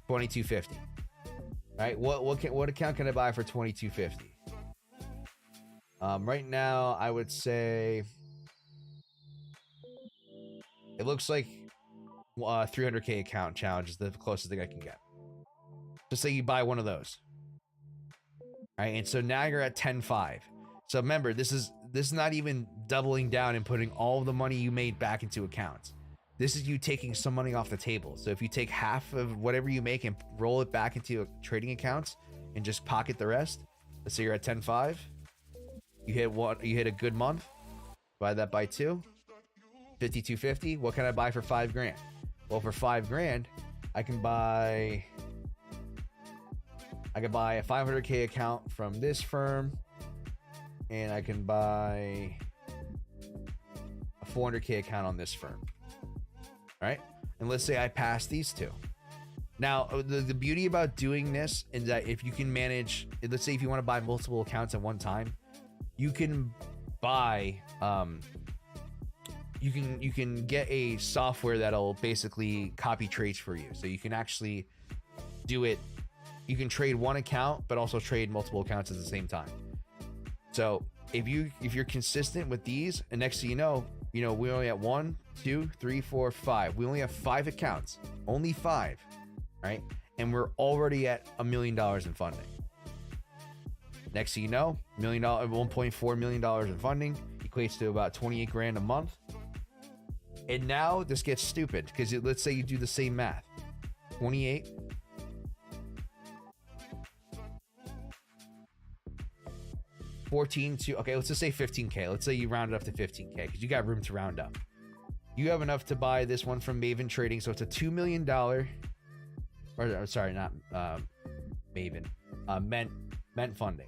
2,250. All right, what account can I buy for 2,250? Right now, I would say it looks like 300K account challenge is the closest thing I can get. Just say you buy one of those. All right, and so now you're at 10.5. So remember, this is not even doubling down and putting all of the money you made back into accounts. This is you taking some money off the table. So if you take half of whatever you make and roll it back into trading accounts and just pocket the rest, let's say you're at 10.5. You hit a good month. Divide that by 2. 5,250. What can I buy for $5,000? Well, for $5,000, I can buy a 500K account from this firm, and I can buy a 400K account on this firm. Right? And let's say I pass these two. Now, the beauty about doing this is that if you can manage, let's say if you want to buy multiple accounts at one time, you can buy, you can get a software that'll basically copy trades for you. So you can actually do it. You can trade one account, but also trade multiple accounts at the same time. So if you're consistent with these, and next thing you know, we only have 1, 2, 3, 4, 5. We only have 5 accounts, only 5, right? And we're already at $1 million in funding. Next thing you know, $1.4 million in funding equates to about 28 grand a month. And now this gets stupid because let's say you do the same math. 28. Okay, let's just say 15K. Let's say you round it up to 15K because you got room to round up. You have enough to buy this one from Maven Trading. So it's a $2 million, or sorry, not Maven, Ment funding.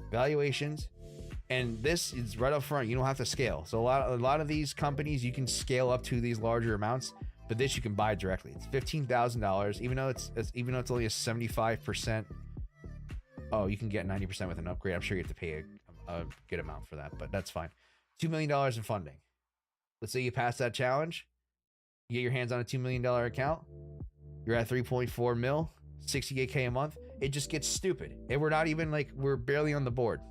Valuations, and this is right up front. You don't have to scale. So a lot of these companies you can scale up to these larger amounts, but this you can buy directly. It's $15,000, even though it's only a 75%. Oh, you can get 90% with an upgrade. I'm sure you have to pay a good amount for that, but that's fine. $2 million in funding. Let's say you pass that challenge, you get your hands on a $2 million account. You're at 3.4 mil, 68K a month. It just gets stupid. And we're not even we're barely on the board.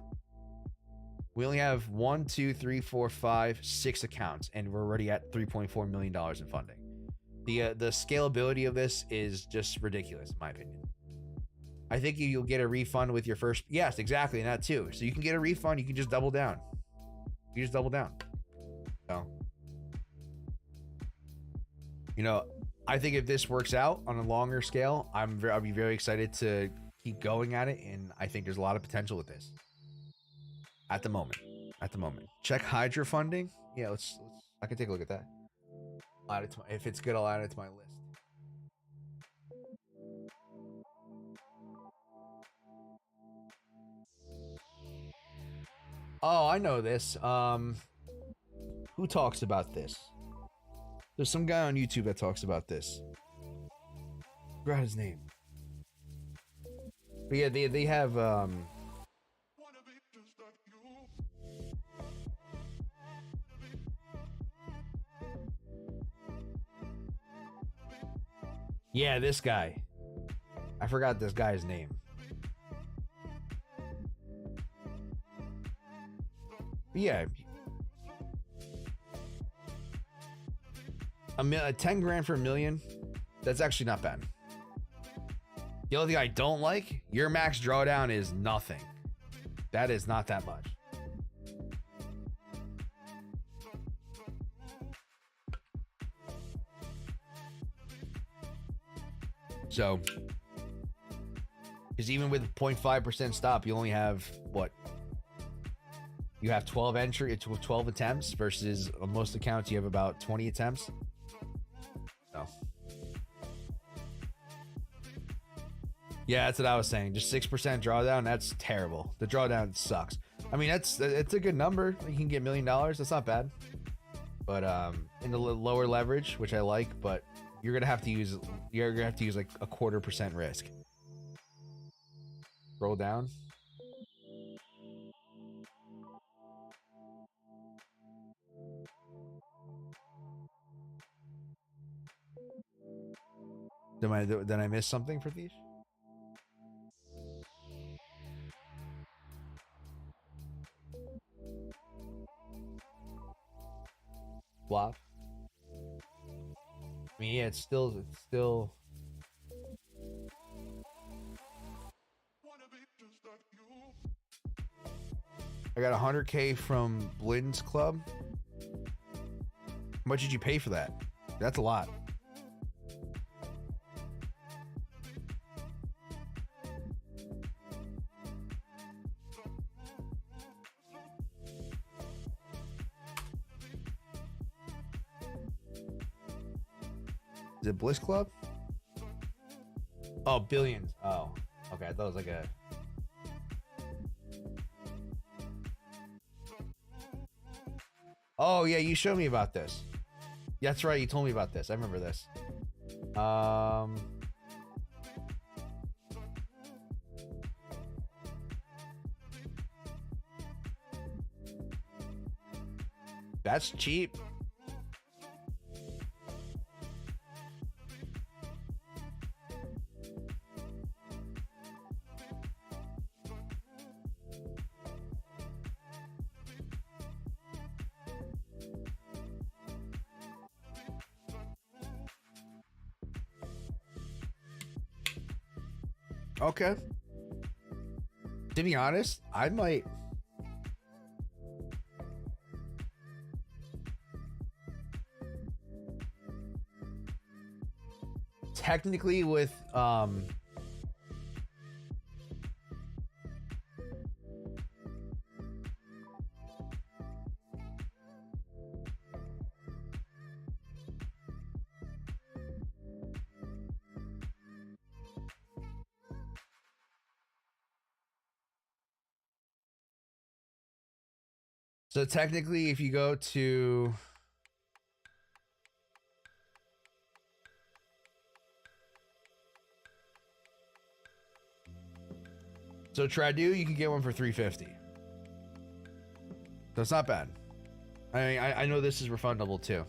We only have 1, 2, 3, 4, 5, 6 accounts, and we're already at $3.4 million in funding. The scalability of this is just ridiculous, in my opinion. I think you'll get a refund with your first. Yes, exactly, and that too. So you can get a refund. You can just double down. You just double down. So, I think if this works out on a longer scale, I'll be very excited to keep going at it, and I think there's a lot of potential with this. At the moment. Check Hydra funding. Yeah, I can take a look at that. Add it to if it's good, I'll add it to my list. Oh, I know this. Who talks about this? There's some guy on YouTube that talks about this. I forgot his name. But yeah, they have yeah, this guy. I forgot this guy's name. But yeah. 10 grand for $1 million. That's actually not bad. The only thing I don't like, your max drawdown is nothing. That is not that much. So, because even with 0.5% stop, you only have what? You have 12 attempts versus on most accounts you have about 20 attempts. So, yeah, that's what I was saying. Just 6% drawdown. That's terrible. The drawdown sucks. I mean, it's a good number. You can get $1 million. That's not bad. But in the lower leverage, which I like, but you're gonna have to use like a 0.25% risk. Roll down. Did I miss something for these? Flop. I mean, yeah, it's still. I got 100K from Blin's Club. How much did you pay for that? That's a lot. Is it Bliss Club? Oh, billions. Oh, okay. I thought it was like a. Oh yeah, you showed me about this. That's right. You told me about this. I remember this. That's cheap. Okay. To be honest, I might. Technically, with so technically, if you go to Tradu, you can get one for 350. So it's not bad. I mean, I know this is refundable too.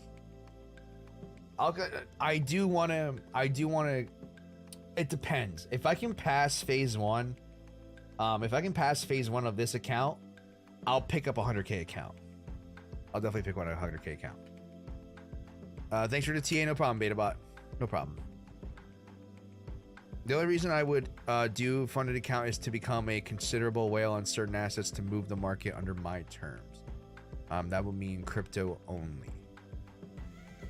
I do want to. It depends. If I can pass phase one, if I can pass phase one of this account, I'll pick up a 100K account. I'll definitely pick one a 100K account. Thanks for the TA. No problem, BetaBot. No problem. The only reason I would do funded account is to become a considerable whale on certain assets to move the market under my terms. That would mean crypto only.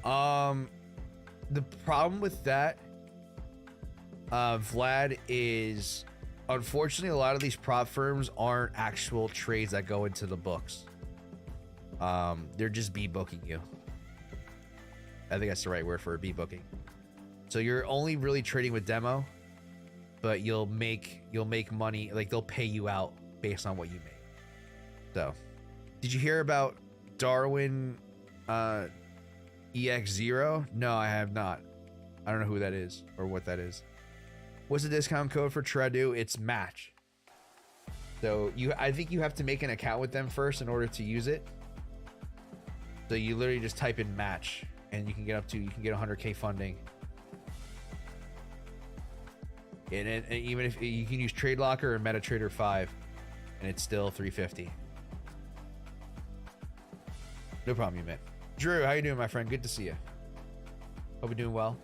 The problem with that, Vlad, is unfortunately a lot of these prop firms aren't actual trades that go into the books. They're just b-booking you. I think that's the right word for it, b-booking. So you're only really trading with demo, but you'll make money. Like, they'll pay you out based on what you make. So, did you hear about Darwin EX0? No, I have not. I don't know who that is or what that is. What's the discount code for Tradu? It's match. So I think you have to make an account with them first in order to use it. So you literally just type in match and you can get 100K funding. And even if you can use Trade Locker or MetaTrader 5, and it's still 350. No problem, you man. Drew, how you doing, my friend? Good to see you. Hope you're doing well.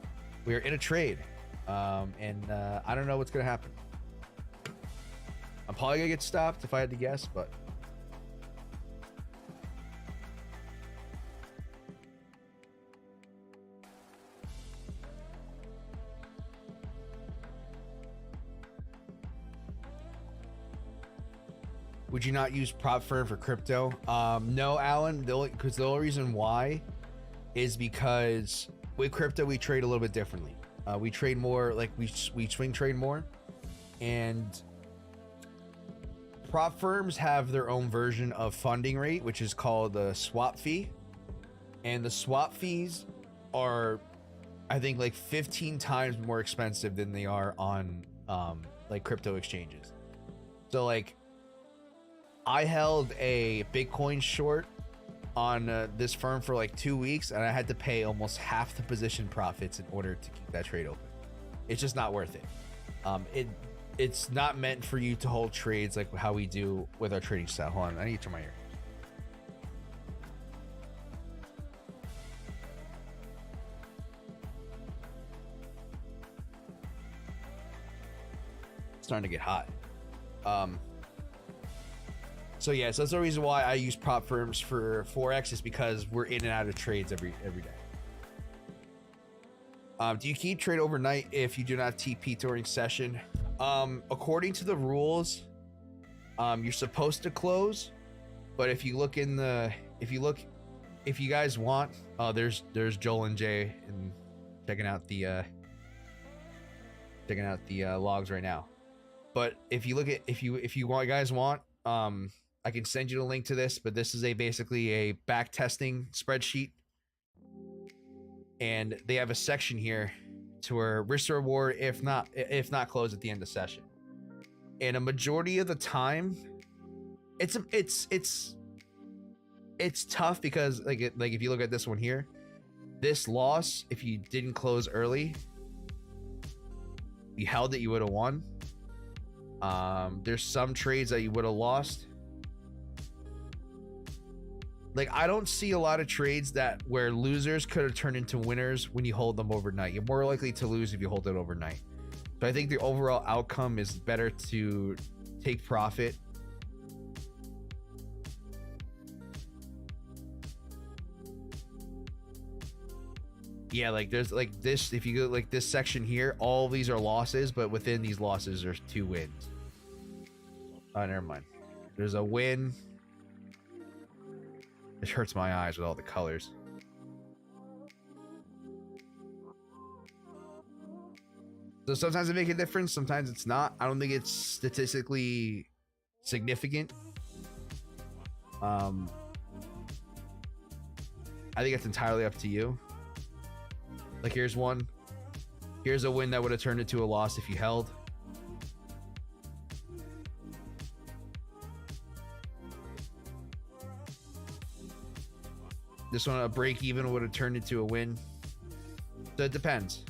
We are in a trade, and I don't know what's gonna happen. I'm probably gonna get stopped if I had to guess, but would you not use prop firm for crypto? No, Alan. The only reason why is because with crypto we trade a little bit differently. We trade more like we swing trade more, and prop firms have their own version of funding rate, which is called the swap fee. And the swap fees are, I think, like 15 times more expensive than they are on like crypto exchanges. So like I held a Bitcoin short on this firm for like 2 weeks, and I had to pay almost half the position profits in order to keep that trade open. It's just not worth it. It's not meant for you to hold trades like how we do with our trading style. Hold on, I need to turn my ear. It's starting to get hot. So yeah, so that's the reason why I use prop firms for Forex, is because we're in and out of trades every day. Do you keep trade overnight if you do not TP during session? According to the rules, you're supposed to close, but if you look in the, if you guys want, there's Joel and Jay and checking out the logs right now. But if you look at, if you guys want, I can send you the link to this, but this is basically a back testing spreadsheet. And they have a section here to where risk reward if not close at the end of session. And a majority of the time, it's tough because like if you look at this one here, this loss, if you didn't close early, you held it, you would have won. There's some trades that you would have lost. Like, I don't see a lot of trades where losers could have turned into winners when you hold them overnight. You're more likely to lose if you hold it overnight. So I think the overall outcome is better to take profit. Yeah, like there's like this, if you go like this section here, all these are losses, but within these losses there's 2 wins. Oh, never mind. There's a win. It hurts my eyes with all the colors. So sometimes it makes a difference, sometimes it's not. I don't think it's statistically significant. I think it's entirely up to you. Like here's one. Here's a win that would have turned into a loss if you held. This one, a break even, would have turned into a win. So it depends.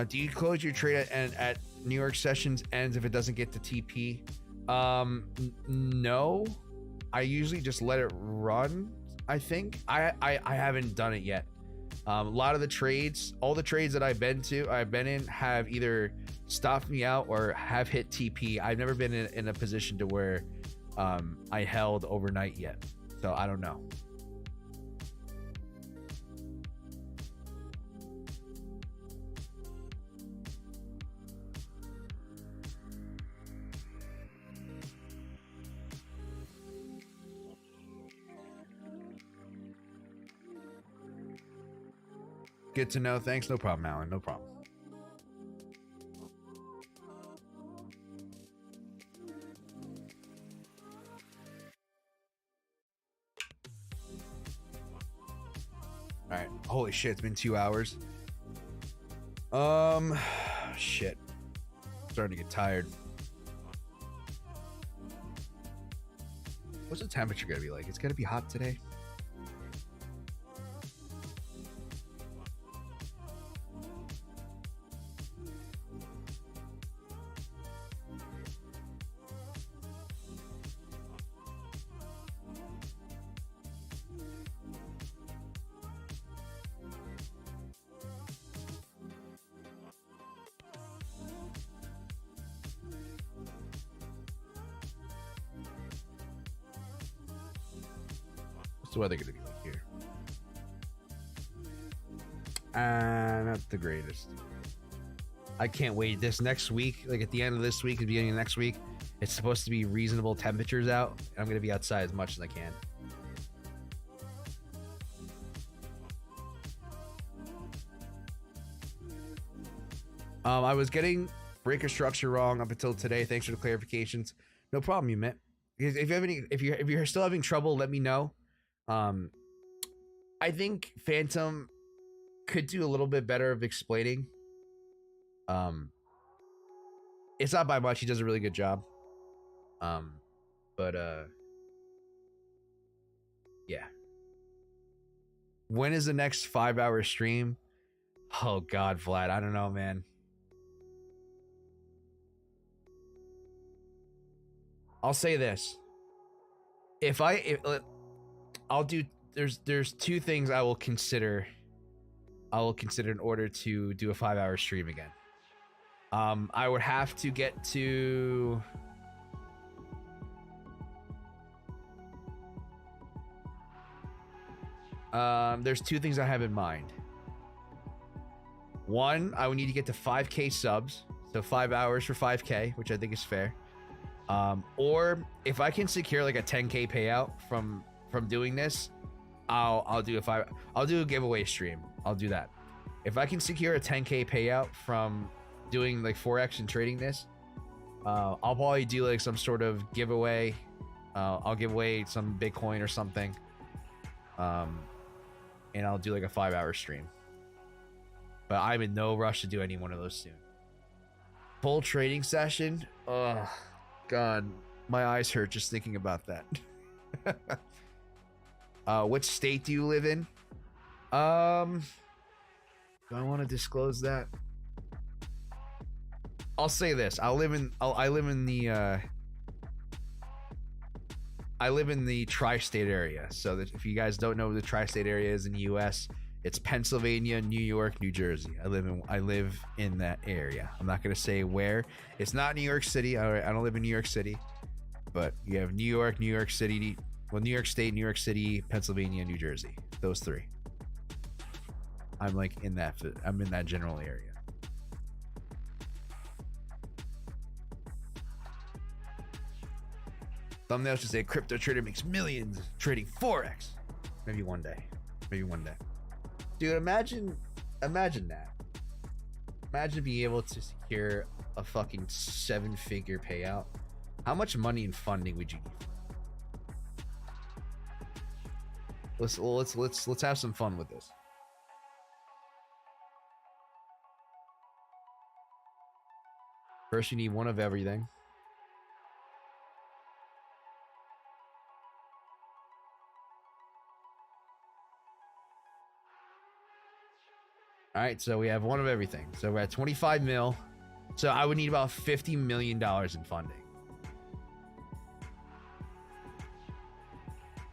Do you close your trade at New York sessions ends if it doesn't get to TP? No. I usually just let it run, I think. I haven't done it yet. A lot of the trades, all the trades that I've been in have either stopped me out or have hit TP. I've never been in a position to where I held overnight yet. So I don't know. Good to know. Thanks. No problem, Alan. No problem. All right. Holy shit. It's been 2 hours. Shit. Starting to get tired. What's the temperature gonna be like? It's gonna be hot today. What's the weather gonna be like here? Not the greatest. I can't wait. This next week, like at the end of this week, the beginning of next week, it's supposed to be reasonable temperatures out. I'm gonna be outside as much as I can. I was getting breaker structure wrong up until today. Thanks for the clarifications. No problem, you met. If you have any, if you're still having trouble, let me know. I think Phantom could do a little bit better of explaining. It's not by much. He does a really good job. But yeah. When is the next 5-hour stream? Oh God, Vlad, I don't know, man. I'll say this. I'll do. There's two things I will consider. I will consider in order to do a 5-hour stream again. I would have to get to. There's two things I have in mind. One, I would need to get to 5K subs, so 5 hours for 5K, which I think is fair. Or if I can secure like a 10K payout from doing this, I'll do a giveaway stream. I'll do that. If I can secure a 10K payout from doing like Forex and trading this, I'll probably do like some sort of giveaway. I'll give away some Bitcoin or something. And I'll do like a 5-hour stream. But I'm in no rush to do any one of those soon. Full trading session? Oh, God. My eyes hurt just thinking about that. What state do you live in? Do I want to disclose that? I'll say this. I live in the tri-state area. So that if you guys don't know what the tri-state area is in the US, it's Pennsylvania, New York, New Jersey. I live in that area. I'm not gonna say where. It's not New York City. I don't live in New York City, but you have New York, New York City, well, New York State, New York City, Pennsylvania, New Jersey. Those three. I'm like in that. I'm in that general area. Thumbnails should say crypto trader makes millions trading Forex. Maybe one day. Maybe one day. Dude, imagine that. Imagine being able to secure a fucking 7-figure payout. How much money and funding would you need? Let's have some fun with this. First, you need one of everything. All right, so we have one of everything. So we're at 25 mil. So I would need about $50 million in funding.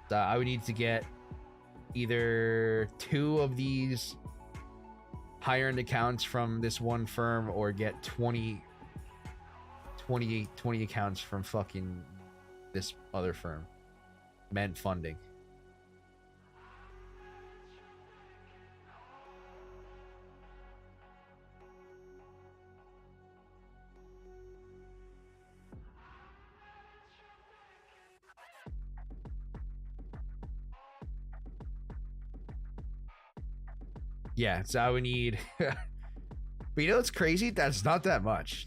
So I would need to get either 2 of these higher end accounts from this one firm or get 20 accounts from fucking this other firm. Meant funding. Yeah, so I would need but you know what's crazy? That's not that much.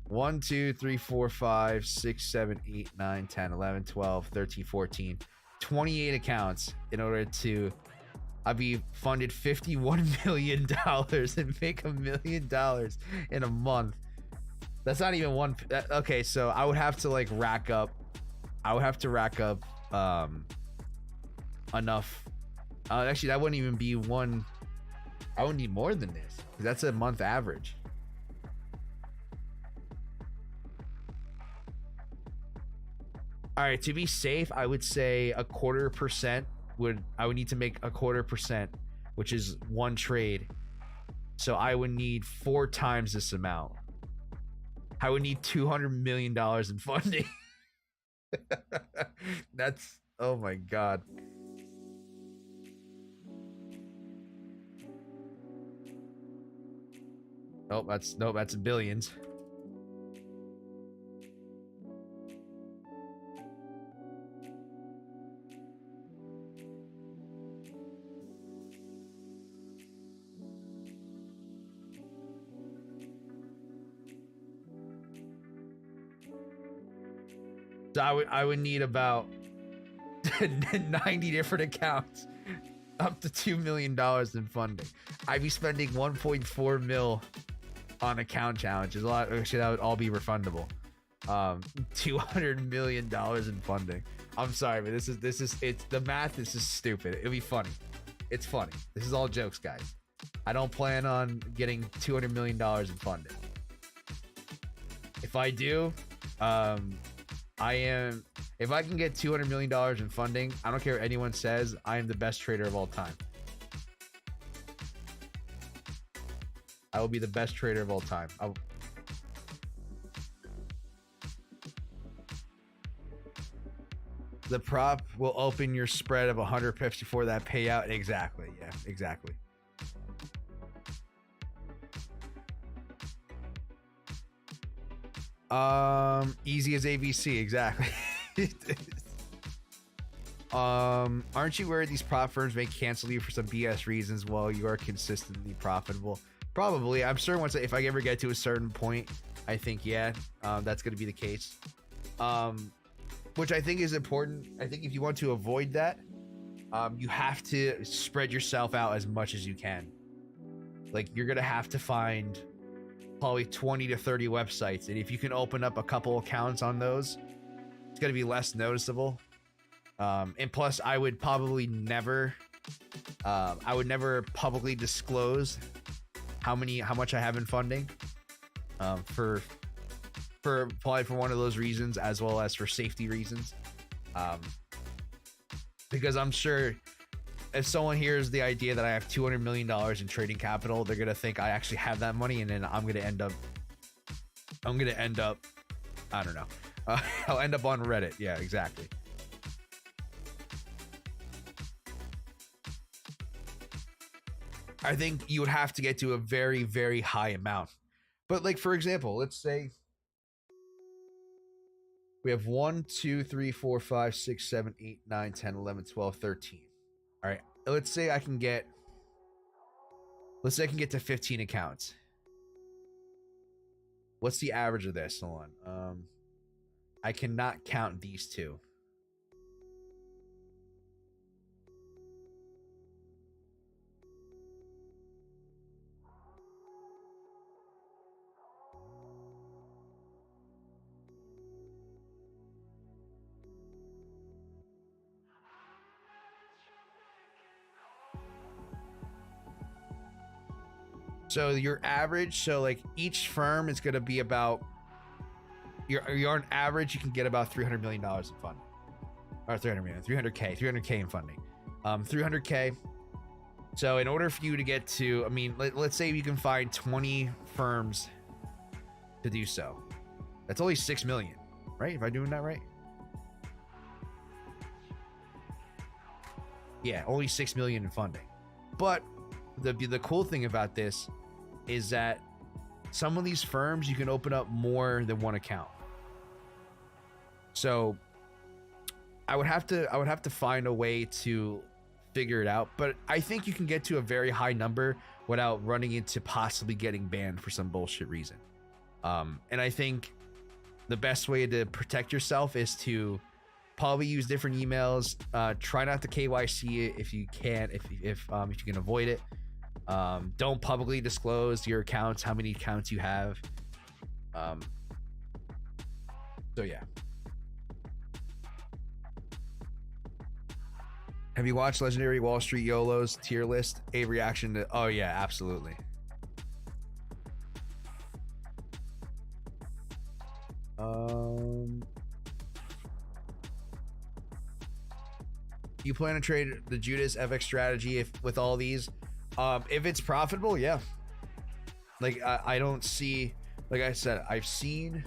1, 2, 3, 4, 5, 6, 7, 8, 9, 10, 11, 12, 13, 14, 28 accounts in order to I'd be funded $51 million and make $1 million in a month. That's not even one. Okay, so I would have to like rack up. I would have to rack up enough. Actually, that wouldn't even be one. I would need more than this. That's a month average. All right, to be safe, I would say 0.25% I would need to make 0.25%, which is one trade. So I would need 4 times this amount. I would need $200 million in funding. That's, oh my God. Oh, that's billions. So I would need about 90 different accounts, up to $2 million in funding. I'd be spending 1.4 mil on account challenges. A lot actually that would all be refundable. $200 million in funding. I'm sorry, but this is it's the math. This is stupid. It'll be funny. It's funny. This is all jokes, guys. I don't plan on getting $200 million in funding. If I do, if I can get $200 million in funding, I don't care what anyone says, I am the best trader of all time. I will be the best trader of all time. The prop will open your spread of 100 pips before that payout. Exactly. Yeah, exactly. Easy as ABC. Exactly. Aren't you worried these prop firms may cancel you for some BS reasons while you are consistently profitable? Probably. I'm sure if I ever get to a certain point, I think, yeah, that's going to be the case. Which I think is important. I think if you want to avoid that, you have to spread yourself out as much as you can. Like, you're going to have to find probably 20 to 30 websites. And if you can open up a couple accounts on those, it's going to be less noticeable. And plus, I would probably never publicly disclose how much I have in funding, for probably for one of those reasons, as well as for safety reasons. Because I'm sure if someone hears the idea that I have $200 million in trading capital, they're going to think I actually have that money. And then I'm going to end up, I don't know. I'll end up on Reddit. Yeah, exactly. I think you would have to get to a very, very high amount. But like, for example, let's say we have 1, 2, 3, 4, 5, 6, 7, 8, 9, 10, 11, 12, 13. All right. Let's say I can get to 15 accounts. What's the average of this? Hold on. I cannot count these two. So your average, so like each firm is going to be about, you're on average, you can get about $300 million in funding. Or 300K in funding. 300K. So in order for you to get to, I mean, let's say you can find 20 firms to do so. That's only 6 million, right? Am I doing that right? Yeah, only 6 million in funding. But the cool thing about this is that some of these firms you can open up more than one account. So I would have to find a way to figure it out, but I think you can get to a very high number without running into possibly getting banned for some bullshit reason. And I think the best way to protect yourself is to probably use different emails. Try not to KYC it if you can, if you can avoid it. Don't publicly disclose your accounts, how many accounts you have. So yeah. Have you watched Legendary Wall Street YOLO's tier list? A reaction to, oh yeah, absolutely. You plan to trade the Judas FX strategy with all these? If it's profitable, yeah. Like I don't see, like I said, I've seen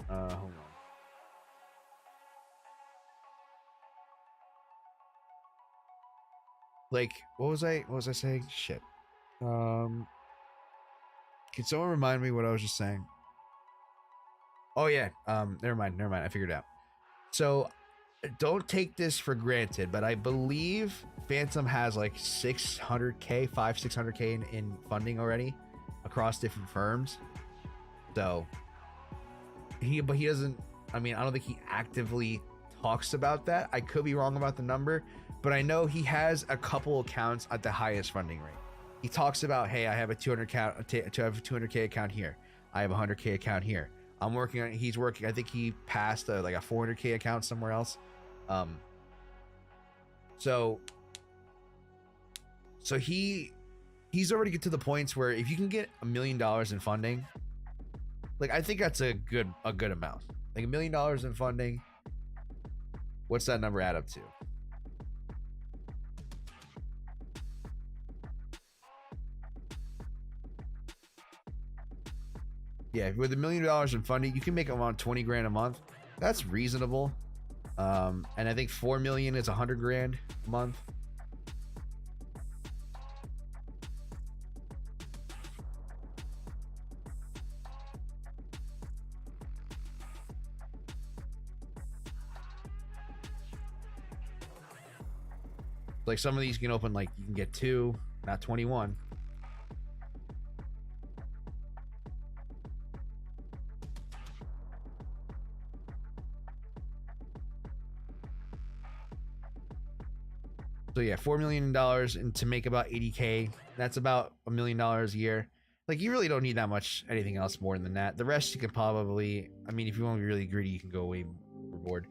hold on. Like, what was I saying? Shit. Can someone remind me what I was just saying? Oh yeah. Never mind. I figured it out. So don't take this for granted, but I believe Phantom has like 600K, 600K in funding already across different firms. So he doesn't, I mean, I don't think he actively talks about that. I could be wrong about the number, but I know he has a couple accounts at the highest funding rate. He talks about, hey, I have a 200K account here. I have a 100K account here. I'm working on, he's working, I think he passed like a 400K account somewhere else. So he's already get to the points where if you can get $1 million in funding, like I think that's a good amount. Like $1 million in funding. What's that number add up to? Yeah, with $1 million in funding, you can make around 20 grand a month. That's reasonable. And I think 4 million is 100 grand a month. Like some of these you can open, like you can get 2, not 21. So yeah, $4 million and to make about 80K. That's about $1 million a year. Like you really don't need that much anything else more than that. The rest you can probably, I mean, if you want to be really greedy, you can go way overboard.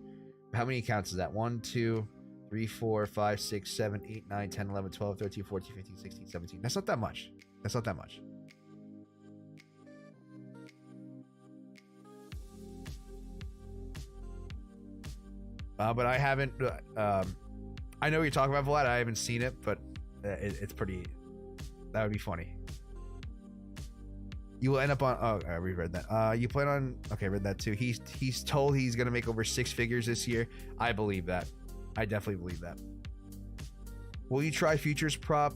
How many accounts is that? 1, 2, 3, 4, 5, 6, 7, 8, 9, 10, 11, 12, 13, 14, 15, 16, 17. That's not that much. That's not that much. But I haven't, I know what you're talking about, Vlad. I haven't seen it, but it's pretty, that would be funny. You will end up on, oh, I reread that. You plan on, okay, read that too. He's told he's going to make over 6 figures this year. I believe that. I definitely believe that. Will you try futures prop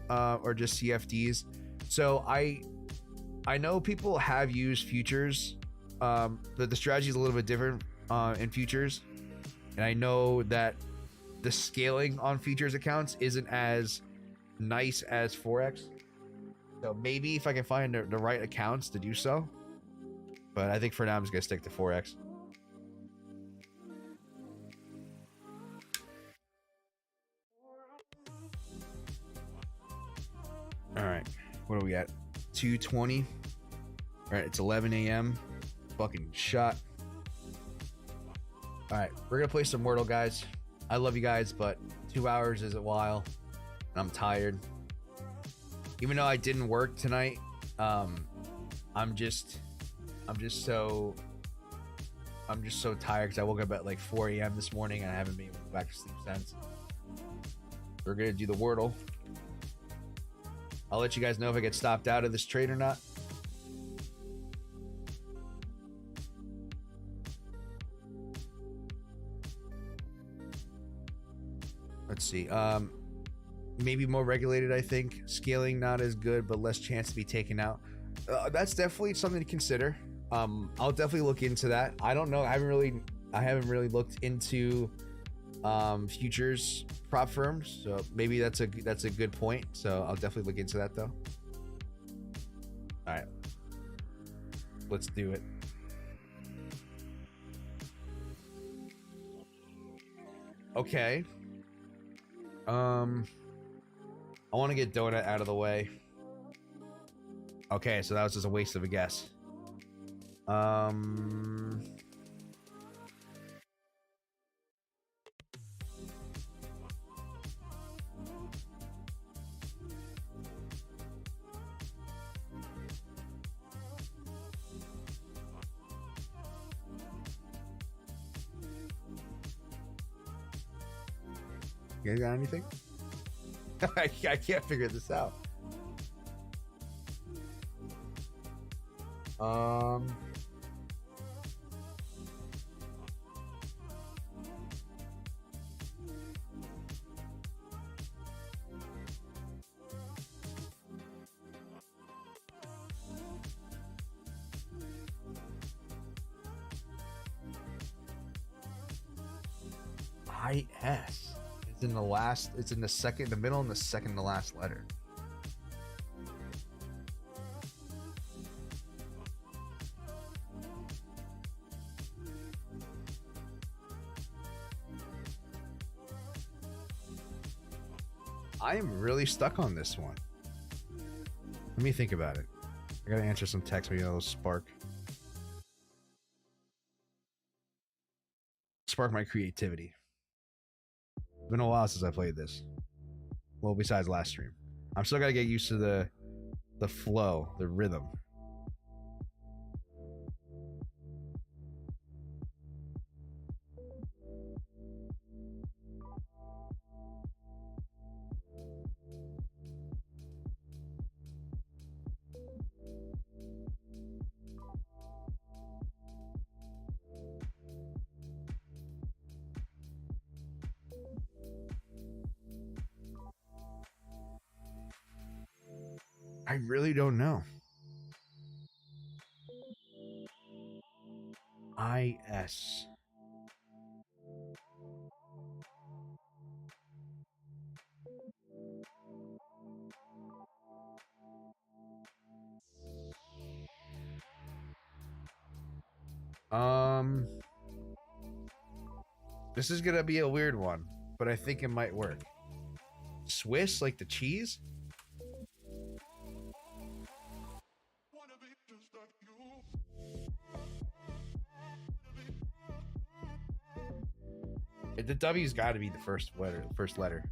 or just CFDs? So I know people have used futures. The strategy is a little bit different in futures. And I know that the scaling on futures accounts isn't as nice as Forex. So maybe if I can find the right accounts to do so. But I think for now I'm just going to stick to Forex. All right, what are we at? 2:20. All right, it's 11 a.m. Fucking shot. All right, we're gonna play some Wordle, guys. I love you guys, but 2 hours is a while, and I'm tired. Even though I didn't work tonight, I'm just so tired because I woke up at like 4 a.m. this morning and I haven't been able to go back to sleep since. We're gonna do the Wordle. I'll let you guys know if I get stopped out of this trade or not. Let's see. Maybe more regulated, I think. Scaling not as good, but less chance to be taken out. That's definitely something to consider. I'll definitely look into that. I don't know. I haven't really looked into futures prop firms, so maybe that's a good point. So I'll definitely look into that though. All right, let's do it. Okay. I want to get Donut out of the way. Okay, so that was just a waste of a guess. You guys got anything? I can't figure this out. IS. It's in the last, it's in the second, the middle and the second to last letter. I am really stuck on this one. Let me think about it. I gotta answer some text, maybe that'll spark my creativity. It's been a while since I played this. Well, besides last stream. I'm still gotta get used to the flow, the rhythm. I really don't know. IS. This is gonna be a weird one, but I think it might work. Swiss, like the cheese? The W's got to be the first letter.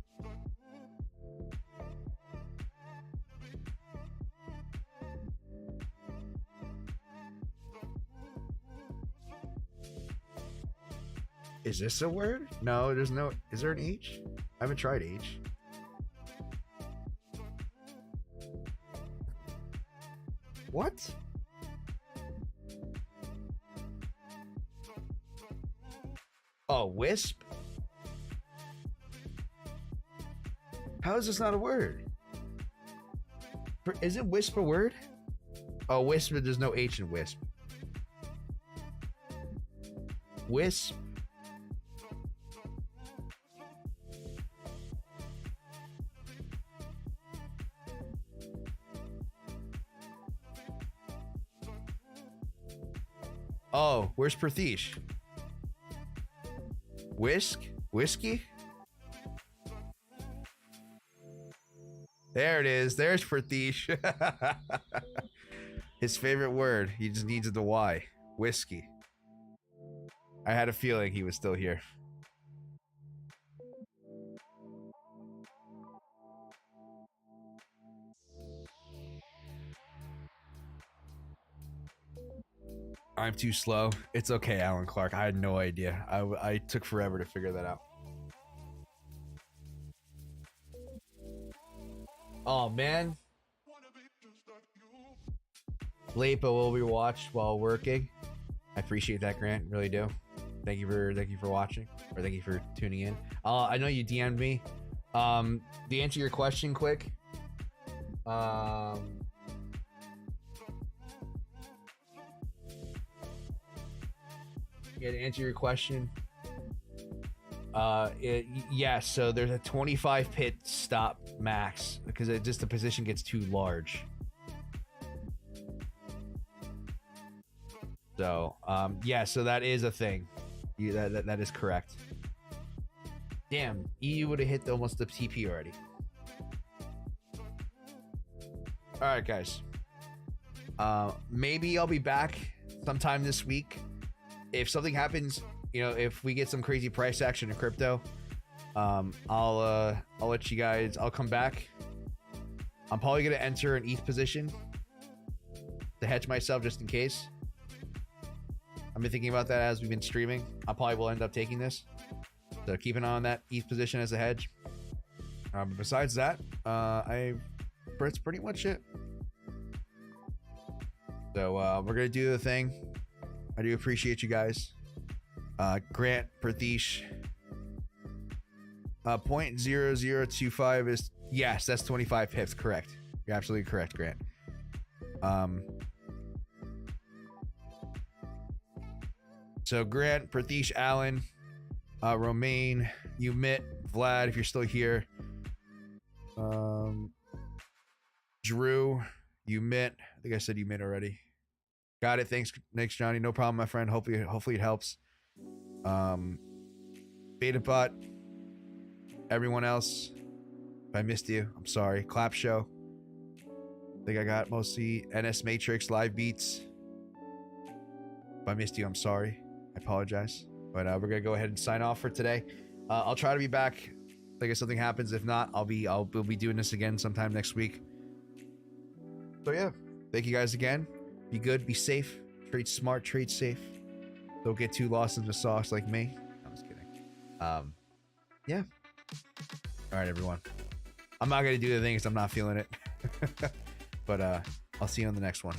Is this a word? No, there's no. Is there an H? I haven't tried H. What? Oh, wisp? How is this not a word? Isn't wisp a word? Oh, wisp, there's no H in wisp. Wisp. Oh, where's Perthish? Whiskey? There it is. There's Perthish. His favorite word. He just needs the Y. Whiskey. I had a feeling he was still here. I'm too slow. It's okay, Alan Clark. I had no idea. I took forever to figure that out. Oh, man. Late, but will be watched while working. I appreciate that, Grant. Really do. Thank you for watching, or thank you for tuning in. I know you DM'd me. To answer your question quick. Yeah, to answer your question. Yeah, so there's a 25 pit stop max because it just the position gets too large. So, yeah, so that is a thing. That is correct. Damn, EU would have hit almost the TP already. All right, guys. Maybe I'll be back sometime this week. If something happens, you know, if we get some crazy price action in crypto, I'll let you guys. I'll come back. I'm probably gonna enter an ETH position to hedge myself just in case. I've been thinking about that as we've been streaming. I probably will end up taking this, so keep an eye on that ETH position as a hedge. But besides that, that's pretty much it. So we're gonna do the thing. I do appreciate you guys. Grant Perthish. 0.0025 is yes, that's 25 pips. Correct. You're absolutely correct, Grant. So Grant, Perthish, Allen, Romaine, you Mitt, Vlad, if you're still here. Drew, you Mitt. I think I said you Mitt already. Got it. Thanks, Johnny. No problem, my friend. Hopefully it helps. Betabot, everyone else. If I missed you, I'm sorry. Clap Show. I think I got mostly NS Matrix, Live Beats. If I missed you, I'm sorry. I apologize. But we're gonna go ahead and sign off for today. I'll try to be back. Like if something happens, if not, we'll be doing this again sometime next week. So yeah, thank you guys again. Be good, be safe, trade smart, trade safe. Don't get too lost in the sauce like me. I'm just kidding. Yeah. All right, everyone. I'm not gonna do the thing because I'm not feeling it. But I'll see you on the next one.